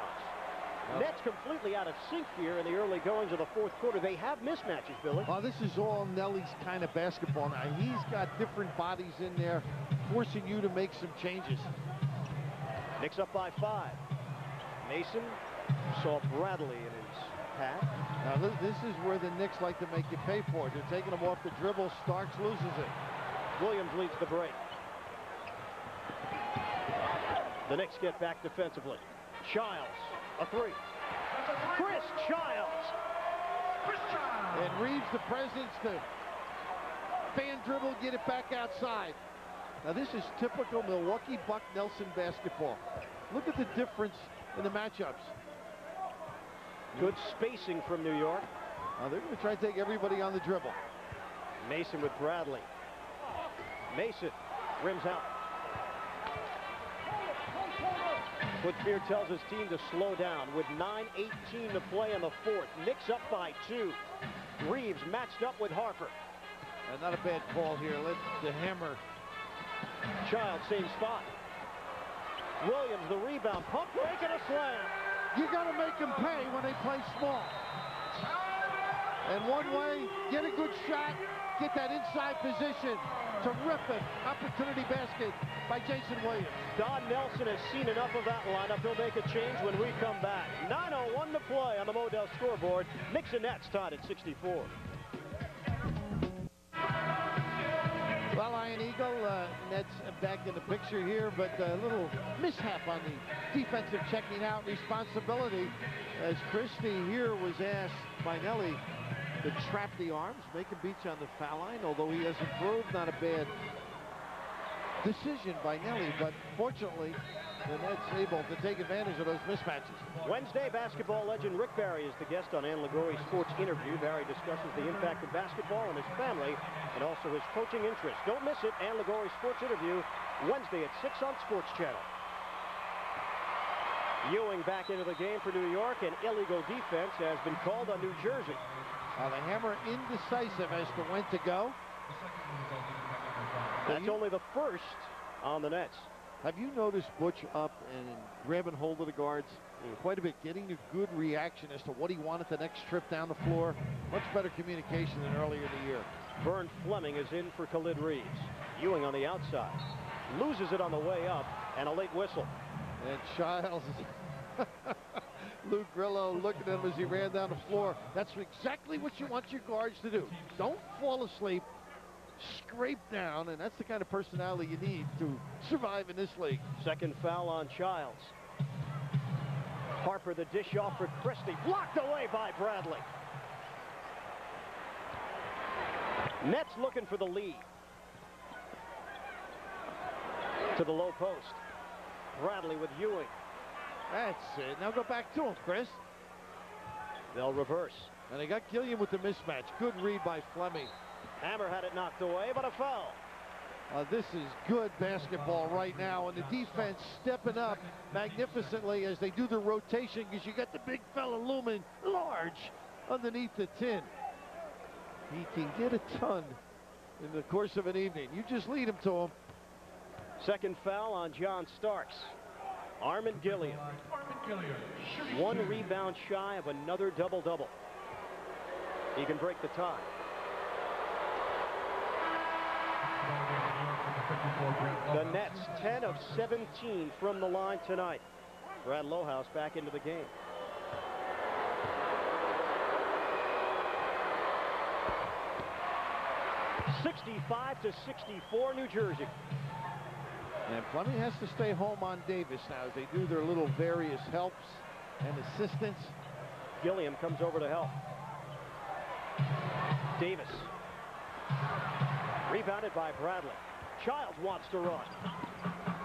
Nets completely out of sync here in the early goings of the fourth quarter. They have mismatches, Billy. Oh, this is all Nelly's kind of basketball now. He's got different bodies in there, forcing you to make some changes. Knicks up by 5. Mason saw Bradley in his path. Now this is where the Knicks like to make you pay for it. They're taking him off the dribble. Starks loses it. Williams leads the break. The Knicks get back defensively. Childs, a 3. Chris Childs. And Reeves the presence to fan dribble, get it back outside. Now this is typical Milwaukee Buck Nelson basketball. Look at the difference in the matchups. Good spacing from New York. Now they're going to try to take everybody on the dribble. Mason with Bradley. Mason rims out. Woodfield tells his team to slow down with 9:18 to play in the fourth. Knicks up by 2. Reeves matched up with Harper. And not a bad call here. Let the hammer. Child, same spot. Williams, the rebound. Pump fake and a slam. You got to make them pay when they play small. And one way, get a good shot, get that inside position. Terrific opportunity basket by Jason Williams. Don Nelson has seen enough of that lineup. He'll make a change when we come back. 9:01 to play on the Modell scoreboard. Knicks and Nets tied at 64. Well, Iron Eagle, Nets back in the picture here, but a little mishap on the defensive checking out responsibility as Christie here was asked by Nelly to trap the arms, make him beat you on the foul line, although he has improved. Not a bad decision by Nelly, but fortunately, the Nets able to take advantage of those mismatches. Wednesday, basketball legend Rick Barry is the guest on Ann Ligori's Sports Interview. Barry discusses the impact of basketball on his family and also his coaching interests. Don't miss it, Ann Ligori's Sports Interview, Wednesday at 6 on Sports Channel. Ewing back into the game for New York, and illegal defense has been called on New Jersey. The Hammer indecisive as to when to go. That's only the first on the Nets. Have you noticed Butch up and grabbing hold of the guards quite a bit, getting a good reaction as to what he wanted the next trip down the floor? Much better communication than earlier in the year. Vern Fleming is in for Khalid Reeves. Ewing on the outside. Loses it on the way up, and a late whistle. And Childs, Lou Grillo looking at him as he ran down the floor. That's exactly what you want your guards to do. Don't fall asleep. Scrape down, and that's the kind of personality you need to survive in this league. Second foul on Childs. Harper the dish off for Christie. Blocked away by Bradley. Nets looking for the lead. To the low post. Bradley with Ewing. That's it. Now go back to him, Chris. They'll reverse. And they got Gilliam with the mismatch. Good read by Fleming. Hammer had it knocked away, but a foul. This is good basketball right now, and the defense stepping up magnificently as they do the rotation, because you got the big fella looming large underneath the tin. He can get a ton in the course of an evening. You just lead him to him. Second foul on John Starks. Armin Gilliam. One rebound shy of another double-double. He can break the tie. The Nets 10 of 17 from the line tonight. Brad Lohaus back into the game. (65-64) New Jersey. And Fleming has to stay home on Davis now as they do their little various helps and assistance. Gilliam comes over to help. Davis. Rebounded by Bradley. Childs wants to run.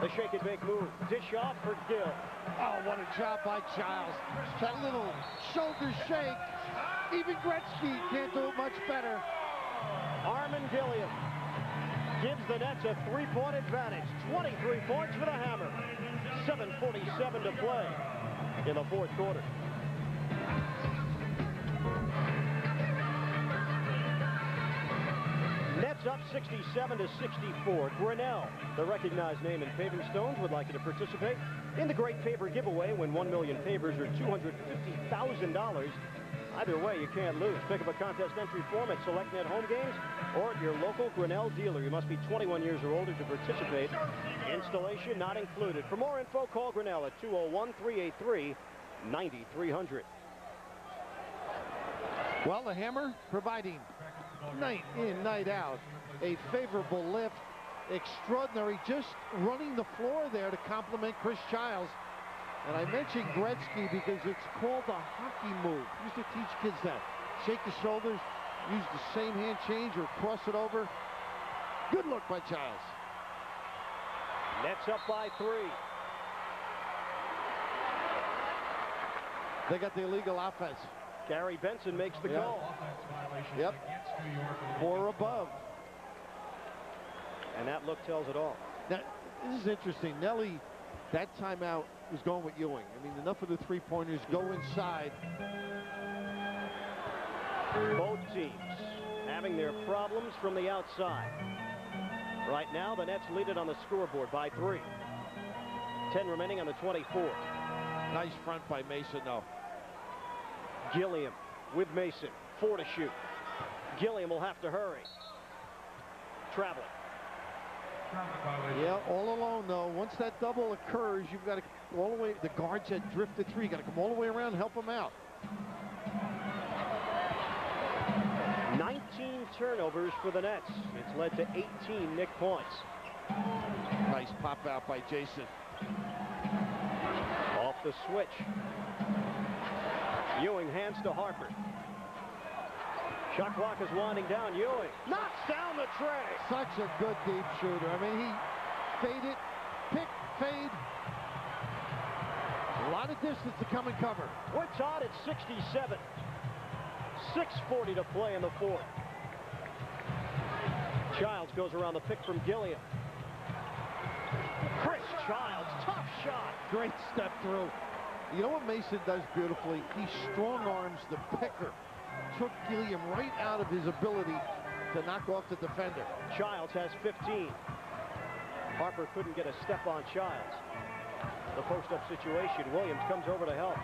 The shake and bake move. Dish off for Gill. Oh, what a job by Childs. That little shoulder shake. Even Gretzky can't do it much better. Armin Gilliam gives the Nets a three-point advantage. 23 points for the Hammer. 7:47 to play in the fourth quarter. Nets up 67-64. Grinnell, the recognized name in paving stones, would like you to participate in the Great Paver Giveaway. Win 1 million pavers or $250,000. Either way, you can't lose. Pick up a contest entry form at SelectNet home games or at your local Grinnell dealer. You must be 21 years or older to participate. Installation not included. For more info, call Grinnell at 201-383-9300. Well, the Hammer providing night in, night out a favorable lift. Extraordinary, just running the floor there to compliment Chris Childs. And I mentioned Gretzky because it's called a hockey move. Used to teach kids that. Shake the shoulders, use the same hand change or cross it over. Good look by Childs. Nets up by 3. They got the illegal offense. Gary Benson makes the call. Yep. 4 above. And that look tells it all. Now, this is interesting. Nelly, that timeout was going with Ewing. I mean, enough of the three-pointers go inside. Both teams having their problems from the outside. Right now, the Nets lead it on the scoreboard by 3. 10 remaining on the 24. Nice front by Mason, though. Gilliam with Mason. 4 to shoot. Gilliam will have to hurry. Traveling. Yeah, all alone, though. Once that double occurs, you've got to go all the way. The guards that drifted 3, you got to come all the way around and help them out. 19 turnovers for the Nets. It's led to 18 Knick points. Nice pop out by Jason. Off the switch. Ewing hands to Harper. Shot clock is winding down. Ewing knocks down the tray. Such a good deep shooter. I mean, he faded, pick, fade. A lot of distance to come and cover. We're tied at 67. 6:40 to play in the fourth. Childs goes around the pick from Gilliam. Chris Childs, tough shot. Great step through. You know what Mason does beautifully? He strong arms the picker. Took Gilliam right out of his ability to knock off the defender. Childs has 15. Harper couldn't get a step on Childs. The post-up situation. Williams comes over to help.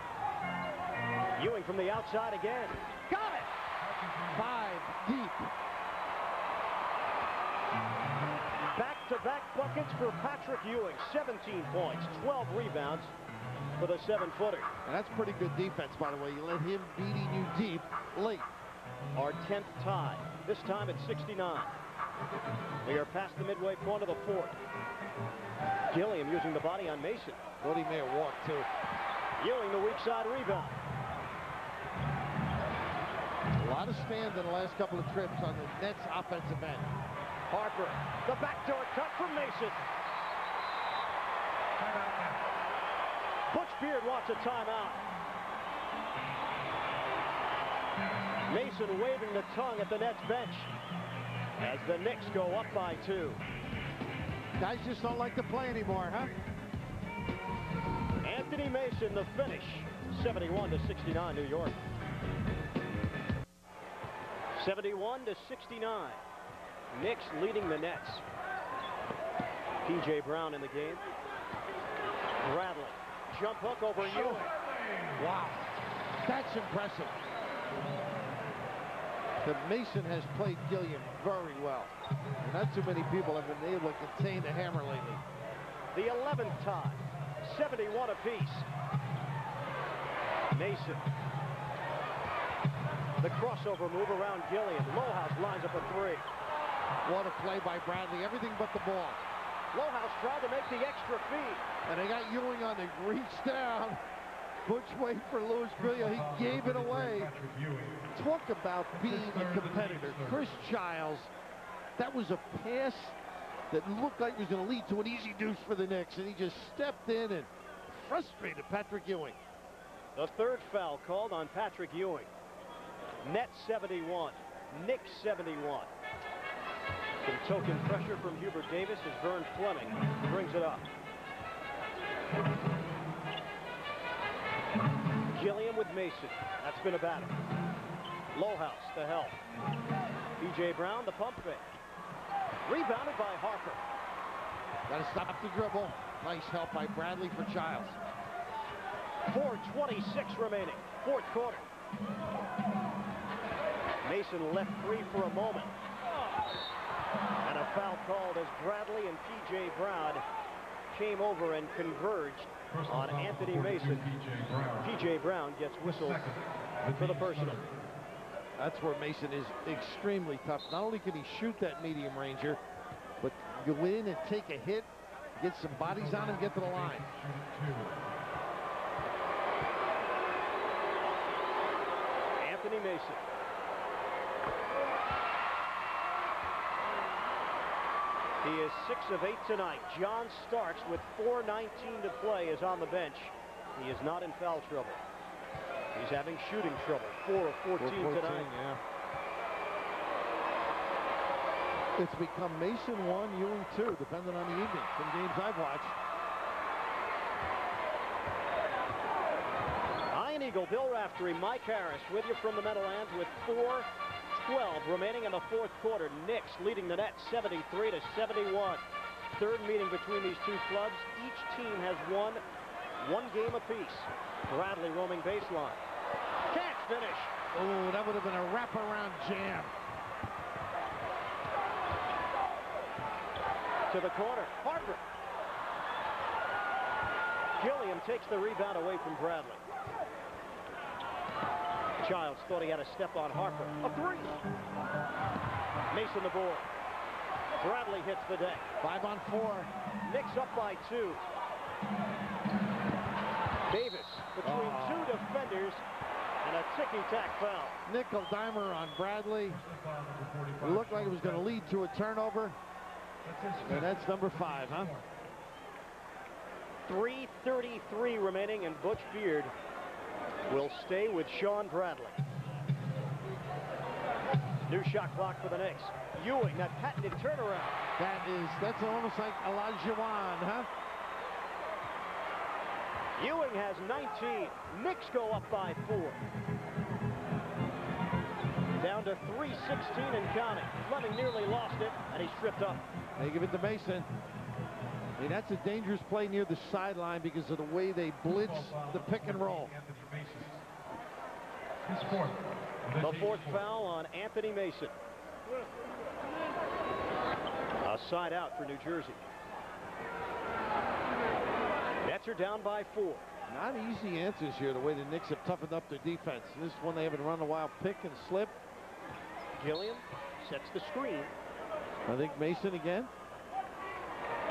Ewing from the outside again. Got it! 5 deep. Back-to-back buckets for Patrick Ewing. 17 points, 12 rebounds for the 7-footer. And that's pretty good defense, by the way. You let him beating you deep late. Our 10th tie. This time at 69. We are past the midway point of the fourth. Gilliam using the body on Mason. Thought he may have walked, too. Ewing, the weak side rebound. A lot of stand in the last couple of trips on the Nets offensive end. Harper, the backdoor cut from Mason. Butch Beard wants a timeout. Mason waving the tongue at the Nets bench as the Knicks go up by 2. Guys just don't like to play anymore, huh? Anthony Mason, the finish. 71-69, New York. 71-69. Knicks leading the Nets. P.J. Brown in the game. Bradley. Jump hook over Ewing. Wow. That's impressive. The Mason has played Gilliam very well. And not too many people have been able to contain the hammer lately. The 11th tie. 71 apiece. Mason. The crossover move around Gilliam. Lohaus lines up a 3. What a play by Bradley. Everything but the ball. Lohaus tried to make the extra feed. And they got Ewing on the reach down. Butch wait for Louis Grillo. He gave it away. Talk about being a competitor. Chris Childs, that was a pass that looked like it was going to lead to an easy deuce for the Knicks, and he just stepped in and frustrated Patrick Ewing. The third foul called on Patrick Ewing. Nets 71, Knicks 71. Some token pressure from Hubert Davis as Vern Fleming brings it up. Gilliam with Mason. That's been a battle. Lohaus, the help. P.J. Brown, the pump fake. Rebounded by Harper. Got to stop the dribble. Nice help by Bradley for Childs. 4:26 remaining. Fourth quarter. Mason left free for a moment. And a foul called as Bradley and P.J. Brown came over and converged on Anthony Mason. P.J. Brown gets whistled for the personal. That's where Mason is extremely tough. Not only can he shoot that medium ranger, but go in and take a hit, get some bodies on him, get to the line. Anthony Mason. He is 6 of 8 tonight. John Starks, with 4:19 to play, is on the bench. He is not in foul trouble. He's having shooting trouble. 4 of 14 tonight. Yeah. It's become Mason 1, Ewing 2, depending on the evening, from games I've watched. Iron Eagle, Bill Raftery, Mike Harris with you from the Meadowlands with 4:12 remaining in the fourth quarter. Knicks leading the Nets 73-71. Third meeting between these two clubs. Each team has won one game apiece. Bradley roaming baseline. Can't finish. Oh, that would have been a wraparound jam. To the corner. Harper. Gilliam takes the rebound away from Bradley. Childs thought he had a step on Harper. A three. Mason the board. Bradley hits the deck. 5 on 4. Knicks up by 2. Davis between two defenders and a ticky-tack foul. Nickel dimer on Bradley. It looked like it was going to lead to a turnover. And that's number 5, huh? 3:33 remaining, and Butch Beard will stay with Sean Bradley. New shot clock for the Knicks. Ewing, that patented turnaround. That's almost like Olajuwon, huh? Ewing has 19. Knicks go up by 4. Down to 3:16 and counting. Fleming nearly lost it, and he stripped up. They give it to Mason. I mean, that's a dangerous play near the sideline because of the way they blitz the pick and roll. The 4th foul on Anthony Mason. A side out for New Jersey. Nets are down by 4. Not easy answers here, the way the Knicks have toughened up their defense. This one they haven't run a while. Pick and slip. Gilliam sets the screen. I think Mason again.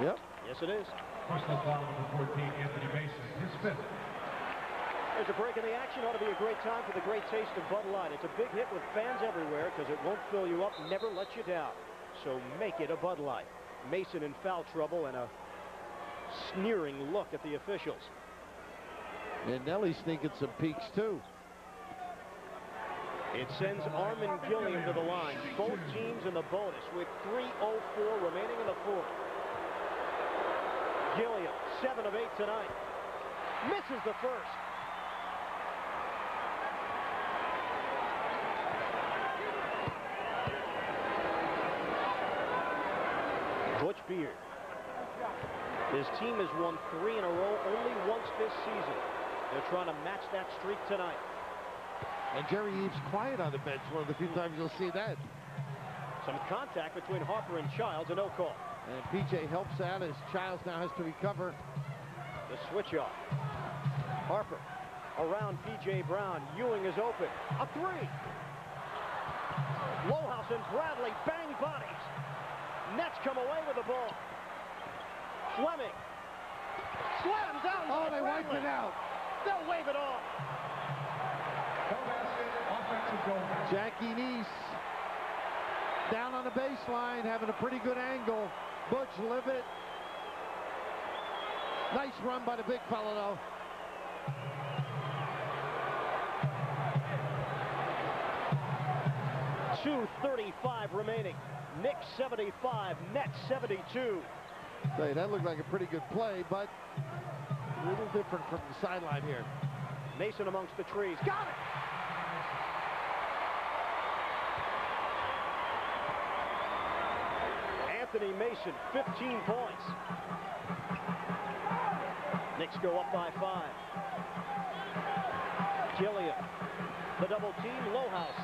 Yep. Yes, it is. Personal foul number 14, Anthony Mason, his 5th. There's a break in the action. Ought to be a great time for the great taste of Bud Light. It's a big hit with fans everywhere because it won't fill you up, never let you down. So make it a Bud Light. Mason in foul trouble and a sneering look at the officials. And Nelly sneaking some peeks too. It sends Armin Gilliam to the line. Both teams in the bonus with 3:04 remaining in the 4th. Gilliam, 7 of 8 tonight. Misses the first. Butch Beard. His team has won 3 in a row only once this season. They're trying to match that streak tonight. And Jerry Eves quiet on the bench. One of the few times you'll see that. Some contact between Harper and Childs, a no call. And PJ helps out as Childs now has to recover. The switch off. Harper around PJ Brown. Ewing is open. A 3. Lohaus and Bradley bang bodies. Nets come away with the ball. Fleming slams down. Oh, they wiped it out. They'll wave it off. Jackie Neese down on the baseline, having a pretty good angle. Butch Livet. Nice run by the big fella, though. .235 remaining. Knicks 75, Nets 72. Tell you, that looked like a pretty good play, but a little different from the sideline here. Mason amongst the trees. Got it! Anthony Mason, 15 points. Knicks go up by 5. Gilliam, the double team. Lohaus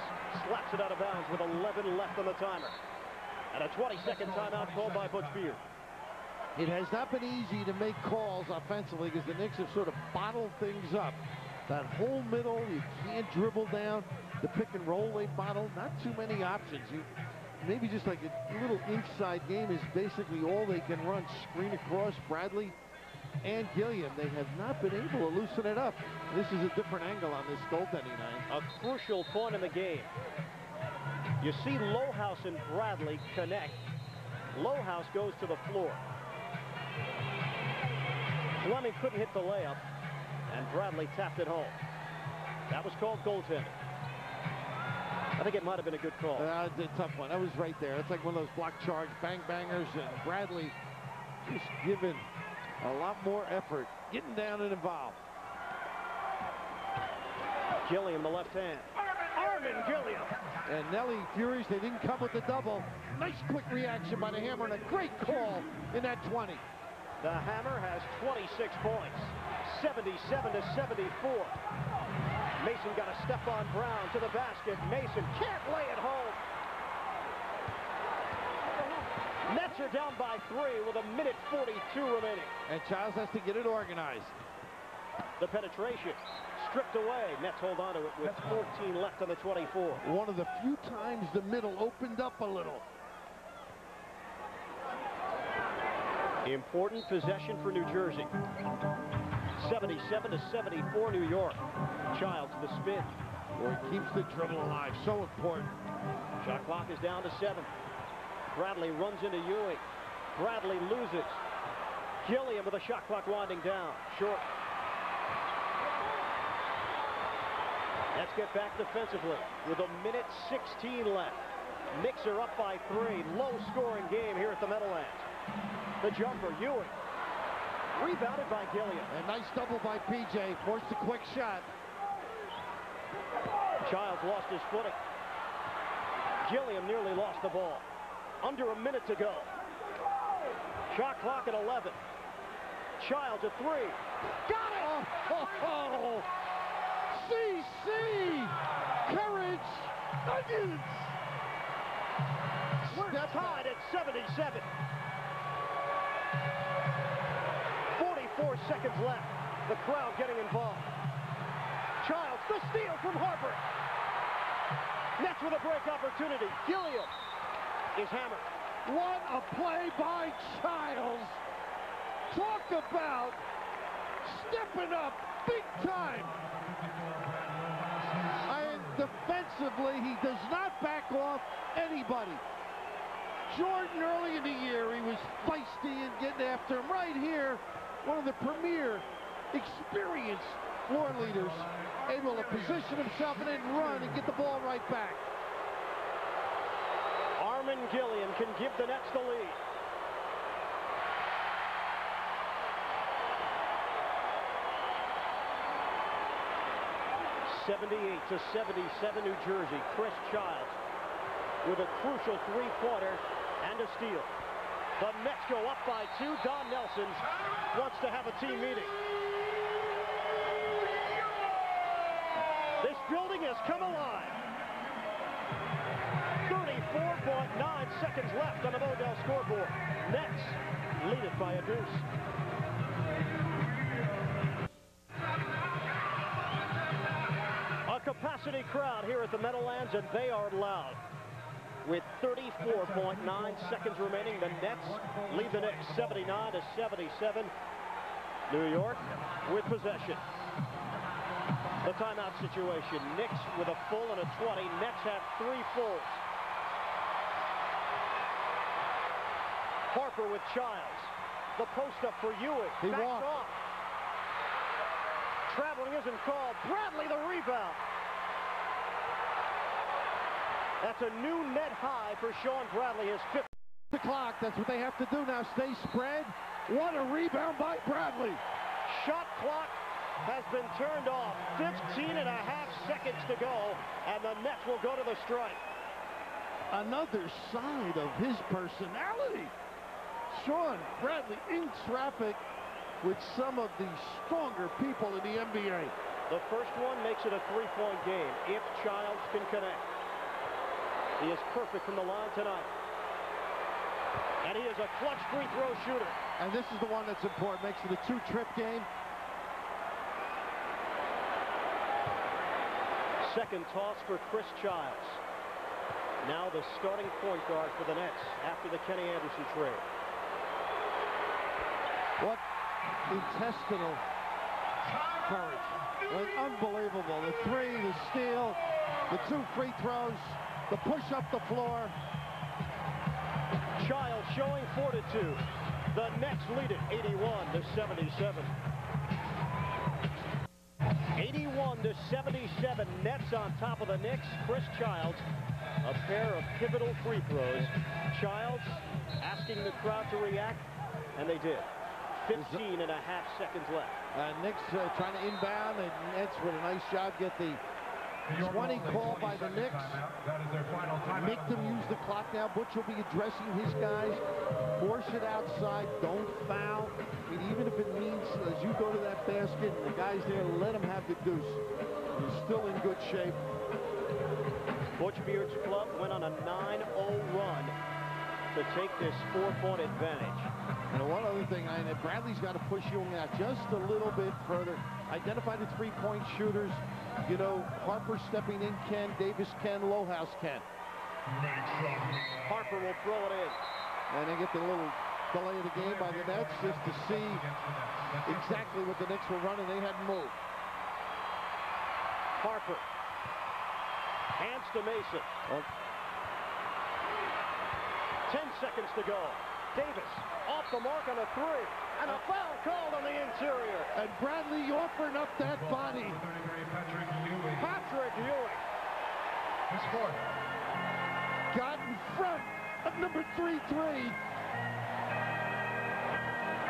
slaps it out of bounds with 11 left on the timer. And a 20-second timeout called by Butch Beard. It has not been easy to make calls offensively because the Knicks have sort of bottled things up. That whole middle, you can't dribble down. The pick and roll they bottled, not too many options. Maybe just like a little inside game is basically all they can run. Screen across Bradley and Gilliam. They have not been able to loosen it up. This is a different angle on this goaltending night. A crucial point in the game. You see Lohaus and Bradley connect. Lohaus goes to the floor. Fleming couldn't hit the layup, and Bradley tapped it home. That was called goaltending. I think it might have been a good call. It's a tough one. That was right there. It's like one of those block charge bang bangers, and Bradley just given a lot more effort, getting down and involved. Gilliam, the left hand. Armin Gilliam. And Nelly furious they didn't come with the double. Nice quick reaction by the Hammer and a great call in that 20. The Hammer has 26 points, 77 to 74. Mason got a step on Brown to the basket. Mason can't lay it home. Nets are down by 3 with a minute 42 remaining. And Childs has to get it organized. The penetration. stripped away. Nets hold on to it with 14 left on the 24. One of the few times the middle opened up a little. Important possession for New Jersey. 77-74 New York. Childs the spin. Boy, keeps the dribble alive. So important. Shot clock is down to 7. Bradley runs into Ewing. Bradley loses. Gilliam with a shot clock winding down. Short. Let's get back defensively with 1:16 left. Knicks are up by 3. Low-scoring game here at the Meadowlands. The jumper, Ewing. Rebounded by Gilliam. A nice double by PJ. Forced a quick shot. Childs lost his footing. Gilliam nearly lost the ball. Under a minute to go. Shot clock at 11. Childs at 3. Got it! Oh, CC! Courage! Onions! We're tied at 77. 44 seconds left. The crowd getting involved. Childs, the steal from Harper. Nets with a break opportunity. Gilliam is hammered. What a play by Childs. Talk about stepping up big time. And defensively, he does not back off anybody. Jordan, early in the year, he was feisty and getting after him. Right here, one of the premier experienced floor leaders, able to position himself and then run and get the ball right back. Armin Gilliam can give the Nets the lead. (78-77) New Jersey. Chris Childs with a crucial three-pointer and a steal. The Nets go up by 2. Don Nelson wants to have a team meeting. This building has come alive. 34.9 seconds left on the Modell scoreboard. Nets lead it by a deuce. A capacity crowd here at the Meadowlands, and they are loud. With 34.9 seconds remaining, the Nets lead the Knicks 79-77. New York with possession. The timeout situation. Knicks with a full and a 20. Nets have 3 fulls. Harper with Childs. The post up for Ewing. He backs walked. off. Traveling isn't called. Bradley the rebound. That's a new net high for Sean Bradley. His 5th. The clock. That's what they have to do now. Stay spread. What a rebound by Bradley. Shot clock has been turned off. 15.5 seconds to go, and the Nets will go to the strike. Another side of his personality. Sean Bradley in traffic with some of the stronger people in the NBA. The first one makes it a 3-point game if Childs can connect. He is perfect from the line tonight. And he is a clutch free throw shooter. And this is the one that's important. Makes it a 2-trip game. Second toss for Chris Childs. Now the starting point guard for the Nets after the Kenny Anderson trade. What intestinal courage. Unbelievable. The 3, the steal, the 2 free throws, the push up the floor. Childs showing fortitude. The Nets lead it 81-77. 81-77. Nets on top of the Knicks. Chris Childs, a pair of pivotal free throws. Childs asking the crowd to react, and they did. 15.5 seconds left. Knicks trying to inbound, and Nets with a nice job get the 20 call by the Knicks. Make them use the clock now. Butch will be addressing his guys. Force it outside. Don't foul. I mean, even if it means as you go to that basket and the guys there, let him have the deuce. He's still in good shape. Butch Beard's club went on a 9-0 run to take this 4-point advantage. And one other thing, and And Bradley's got to push Ewing out just a little bit further. Identify the three-point shooters. You know, Harper stepping in can, Davis can, Lohaus can. Harper will throw it in. And they get the little delay of the game by the Nets just to see exactly what the Knicks were running. They hadn't moved. Harper. Hands to Mason. 10 seconds to go. Davis off the mark on a three. And a foul called on the interior. And Bradley offering up that body. Patrick Ewing. Got in front of number 3-3.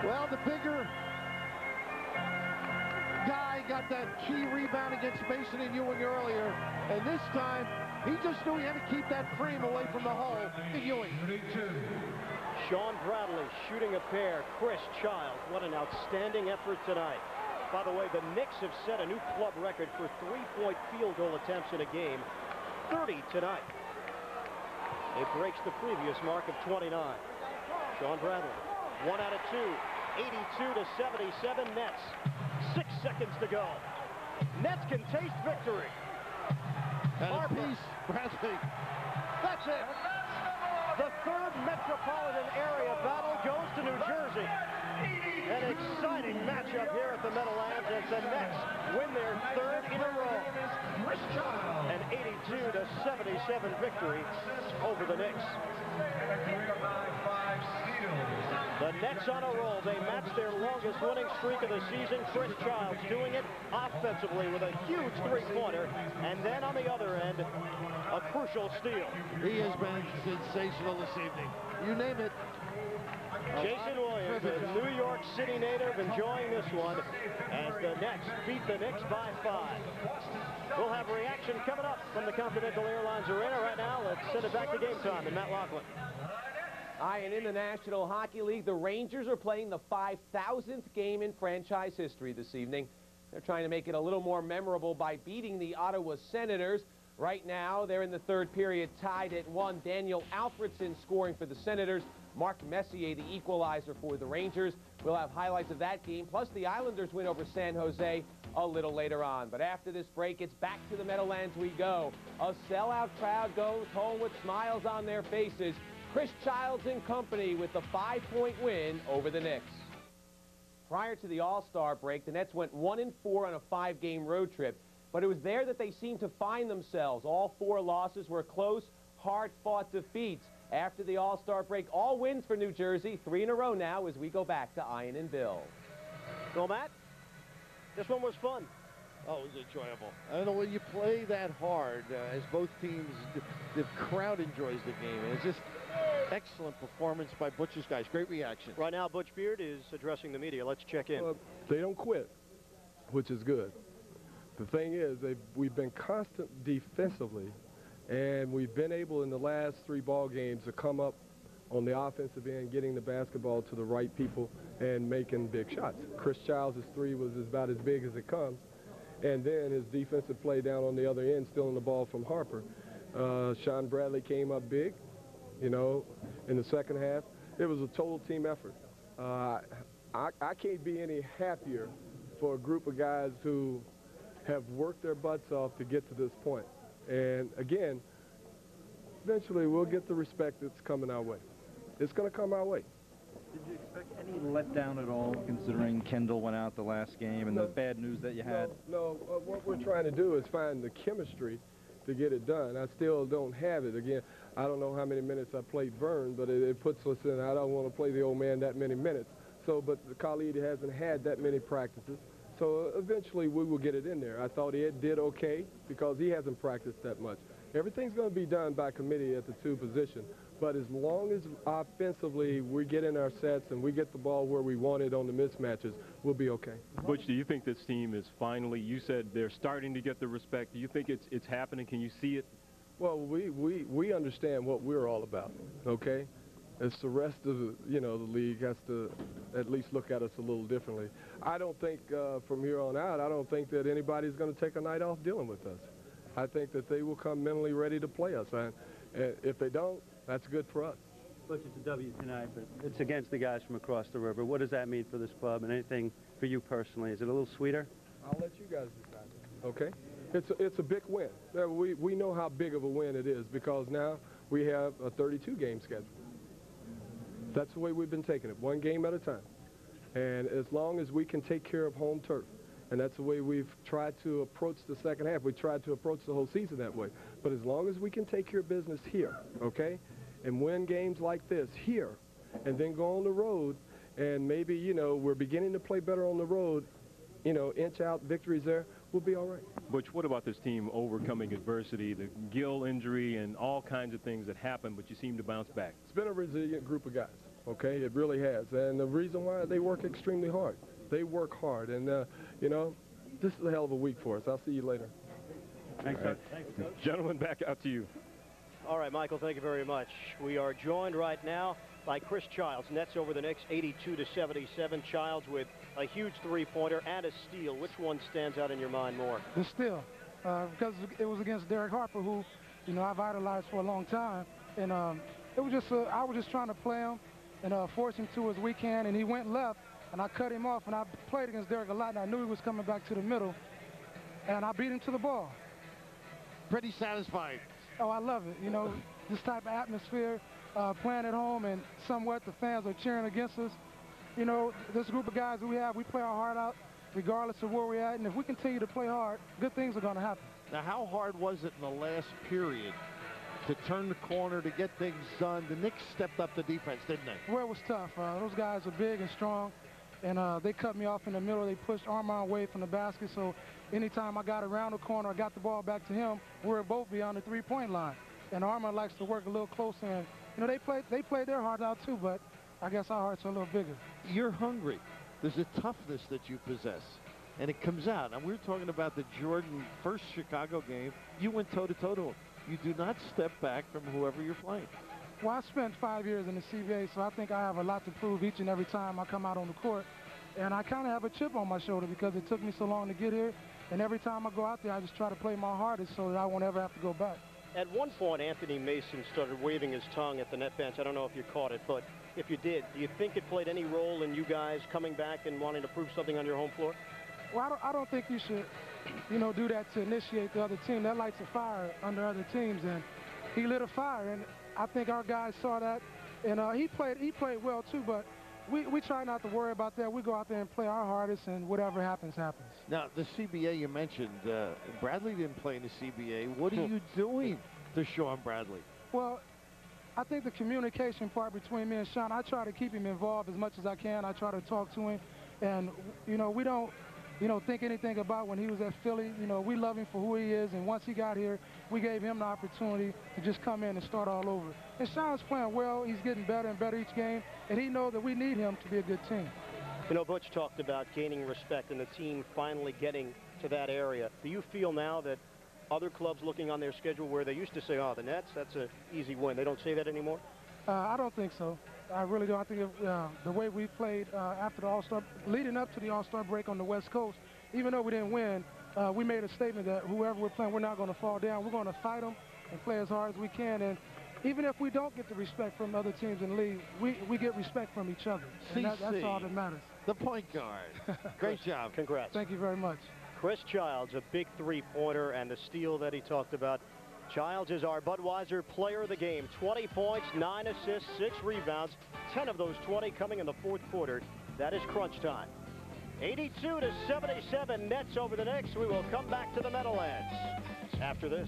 Well, the bigger guy got that key rebound against Mason and Ewing earlier. And this time, he just knew he had to keep that frame away from the hole in Ewing. Sean Bradley shooting a pair. Chris Childs, what an outstanding effort tonight. By the way, the Knicks have set a new club record for three-point field goal attempts in a game. 30 tonight. It breaks the previous mark of 29. Sean Bradley, 1 out of 2. 82-77 Nets. 6 seconds to go. Nets can taste victory. And a piece, Bradley. That's it. The third metropolitan area battle goes to New Jersey. An exciting matchup here at the Meadowlands as the Nets win their third in a row. An 82-77 victory over the Knicks. The Nets on a roll. They matched their longest winning streak of the season. Chris Childs doing it offensively with a huge three-pointer. And then on the other end, a crucial steal. He has been sensational this evening. You name it. Jason Williams, a New York City native, enjoying this one as the Nets beat the Knicks by 5. We'll have a reaction coming up from the Continental Airlines Arena. Right now, let's send it back to game time in Matt Laughlin. And in the National Hockey League, the Rangers are playing the 5,000th game in franchise history this evening. They're trying to make it a little more memorable by beating the Ottawa Senators. Right now, they're in the third period tied at 1. Daniel Alfredsson scoring for the Senators. Mark Messier, the equalizer for the Rangers. We'll have highlights of that game, plus the Islanders win over San Jose a little later on. But after this break, it's back to the Meadowlands we go. A sellout crowd goes home with smiles on their faces. Chris Childs and company with the 5-point win over the Knicks. Prior to the All-Star break, the Nets went 1-4 on a 5-game road trip. But it was there that they seemed to find themselves. All 4 losses were close, hard-fought defeats. After the All-Star break, all wins for New Jersey. 3 in a row now as we go back to Ian and Bill. Well, Matt, this one was fun. Oh, it was enjoyable. I don't know, when you play that hard, as both teams, the crowd enjoys the game. And it's just excellent performance by Butch's guys. Great reaction. Right now, Butch Beard is addressing the media. Let's check in. They don't quit, which is good. The thing is, we've been constant defensively, and we've been able in the last 3 ball games to come up on the offensive end, getting the basketball to the right people and making big shots. Chris Childs' 3 was about as big as it comes, and then his defensive play down on the other end, stealing the ball from Harper. Sean Bradley came up big, you know, in the second half. It was a total team effort. I can't be any happier for a group of guys who have worked their butts off to get to this point. And again, eventually we'll get the respect that's coming our way. It's going to come our way. Did you expect any letdown at all, considering Kendall went out the last game and the bad news that you had? No, what we're trying to do is find the chemistry to get it done. I still don't have it. Again, I don't know how many minutes I played Vern, but it puts us in. I don't want to play the old man that many minutes. So, but Khalid hasn't had that many practices. So eventually we will get it in there. I thought Ed did okay because he hasn't practiced that much. Everything's going to be done by committee at the 2 position. But as long as offensively we get in our sets and we get the ball where we want it on the mismatches, we'll be okay. Butch, do you think this team is finally, you said they're starting to get the respect. Do you think it's happening? Can you see it? Well, we understand what we're all about, okay? It's the rest of the, you know, the league has to at least look at us a little differently. I don't think from here on out, I don't think that anybody's going to take a night off dealing with us. I think that they will come mentally ready to play us. And if they don't, that's good for us. Butch, it's a W tonight, but it's against the guys from across the river. What does that mean for this club and anything for you personally? Is it a little sweeter? I'll let you guys decide. Okay? It's a big win. We know how big of a win it is because now we have a 32-game schedule. That's the way we've been taking it, one game at a time. And as long as we can take care of home turf, and that's the way we've tried to approach the second half. We tried to approach the whole season that way. But as long as we can take care of business here, okay, and win games like this here, and then go on the road, and maybe, you know, we're beginning to play better on the road, you know, inch out victories there, we'll be all right. Butch, what about this team overcoming adversity, the Gill injury and all kinds of things that happened, but you seem to bounce back? It's been a resilient group of guys, okay? It really has. And the reason why, they work extremely hard. They work hard, and, you know, this is a hell of a week for us. I'll see you later. Thanks, Coach. Gentlemen, back out to you. All right, Michael, thank you very much. We are joined right now by Chris Childs. Nets over the Knicks 82-77. Childs with a huge three-pointer and a steal. Which one stands out in your mind more? The steal, because it was against Derek Harper, who, you know, I've idolized for a long time. And it was just, I was just trying to play him and force him to his weak hand, and he went left. And I cut him off, and I played against Derek a lot, and I knew he was coming back to the middle, and I beat him to the ball. Pretty satisfying. Oh, I love it. You know, this type of atmosphere, playing at home, and somewhat the fans are cheering against us. You know, this group of guys that we have, we play our heart out regardless of where we're at, and if we continue to play hard, good things are going to happen. Now, how hard was it in the last period to turn the corner, to get things done? The Knicks stepped up the defense, didn't they? Well, it was tough. Those guys are big and strong. And they cut me off in the middle. They pushed Armand away from the basket. So anytime I got around the corner, I got the ball back to him, we were both beyond the three-point line. And Armand likes to work a little closer. And, you know, they played their hearts out too, but I guess our hearts are a little bigger. You're hungry. There's a toughness that you possess. And it comes out. And we were talking about the Jordan first Chicago game. You went toe-to-toe to him. You do not step back from whoever you're playing. Well, I spent 5 years in the CBA, so I think I have a lot to prove each and every time I come out on the court. And I kind of have a chip on my shoulder because it took me so long to get here. And every time I go out there, I just try to play my hardest so that I won't ever have to go back. At one point, Anthony Mason started waving his tongue at the net bench. I don't know if you caught it, but if you did, do you think it played any role in you guys coming back and wanting to prove something on your home floor? Well, I don't think you should, you know, do that to initiate the other team. That lights a fire under other teams, and he lit a fire. And I think our guys saw that, and he played well too, but we try not to worry about that. We go out there and play our hardest, and whatever happens, happens. Now, the CBA you mentioned, Bradley didn't play in the CBA. What are you doing to Sean Bradley? Well, I think the communication part between me and Sean, I try to keep him involved as much as I can. I try to talk to him, and, you know, we don't, you know, think anything about when he was at Philly. You know, we love him for who he is, and once he got here, we gave him the opportunity to just come in and start all over. And Sean's playing well. He's getting better and better each game, and he knows that we need him to be a good team. You know, Butch talked about gaining respect and the team finally getting to that area. Do you feel now that other clubs looking on their schedule where they used to say, oh, the Nets, that's an easy win, they don't say that anymore? I don't think so. I really don't. I think the way we played after the All-Star, leading up to the All-Star break on the West Coast, even though we didn't win, we made a statement that whoever we're playing, we're not going to fall down. We're going to fight them and play as hard as we can. And even if we don't get the respect from other teams in the league, we get respect from each other. And that's all that matters. The point guard. Great job. Congrats. Thank you very much. Chris Childs, a big three-pointer, and the steal that he talked about. Childs is our Budweiser player of the game. 20 points, 9 assists, 6 rebounds, 10 of those 20 coming in the fourth quarter. That is crunch time. 82-77 Nets over the Knicks. We will come back to the Meadowlands after this.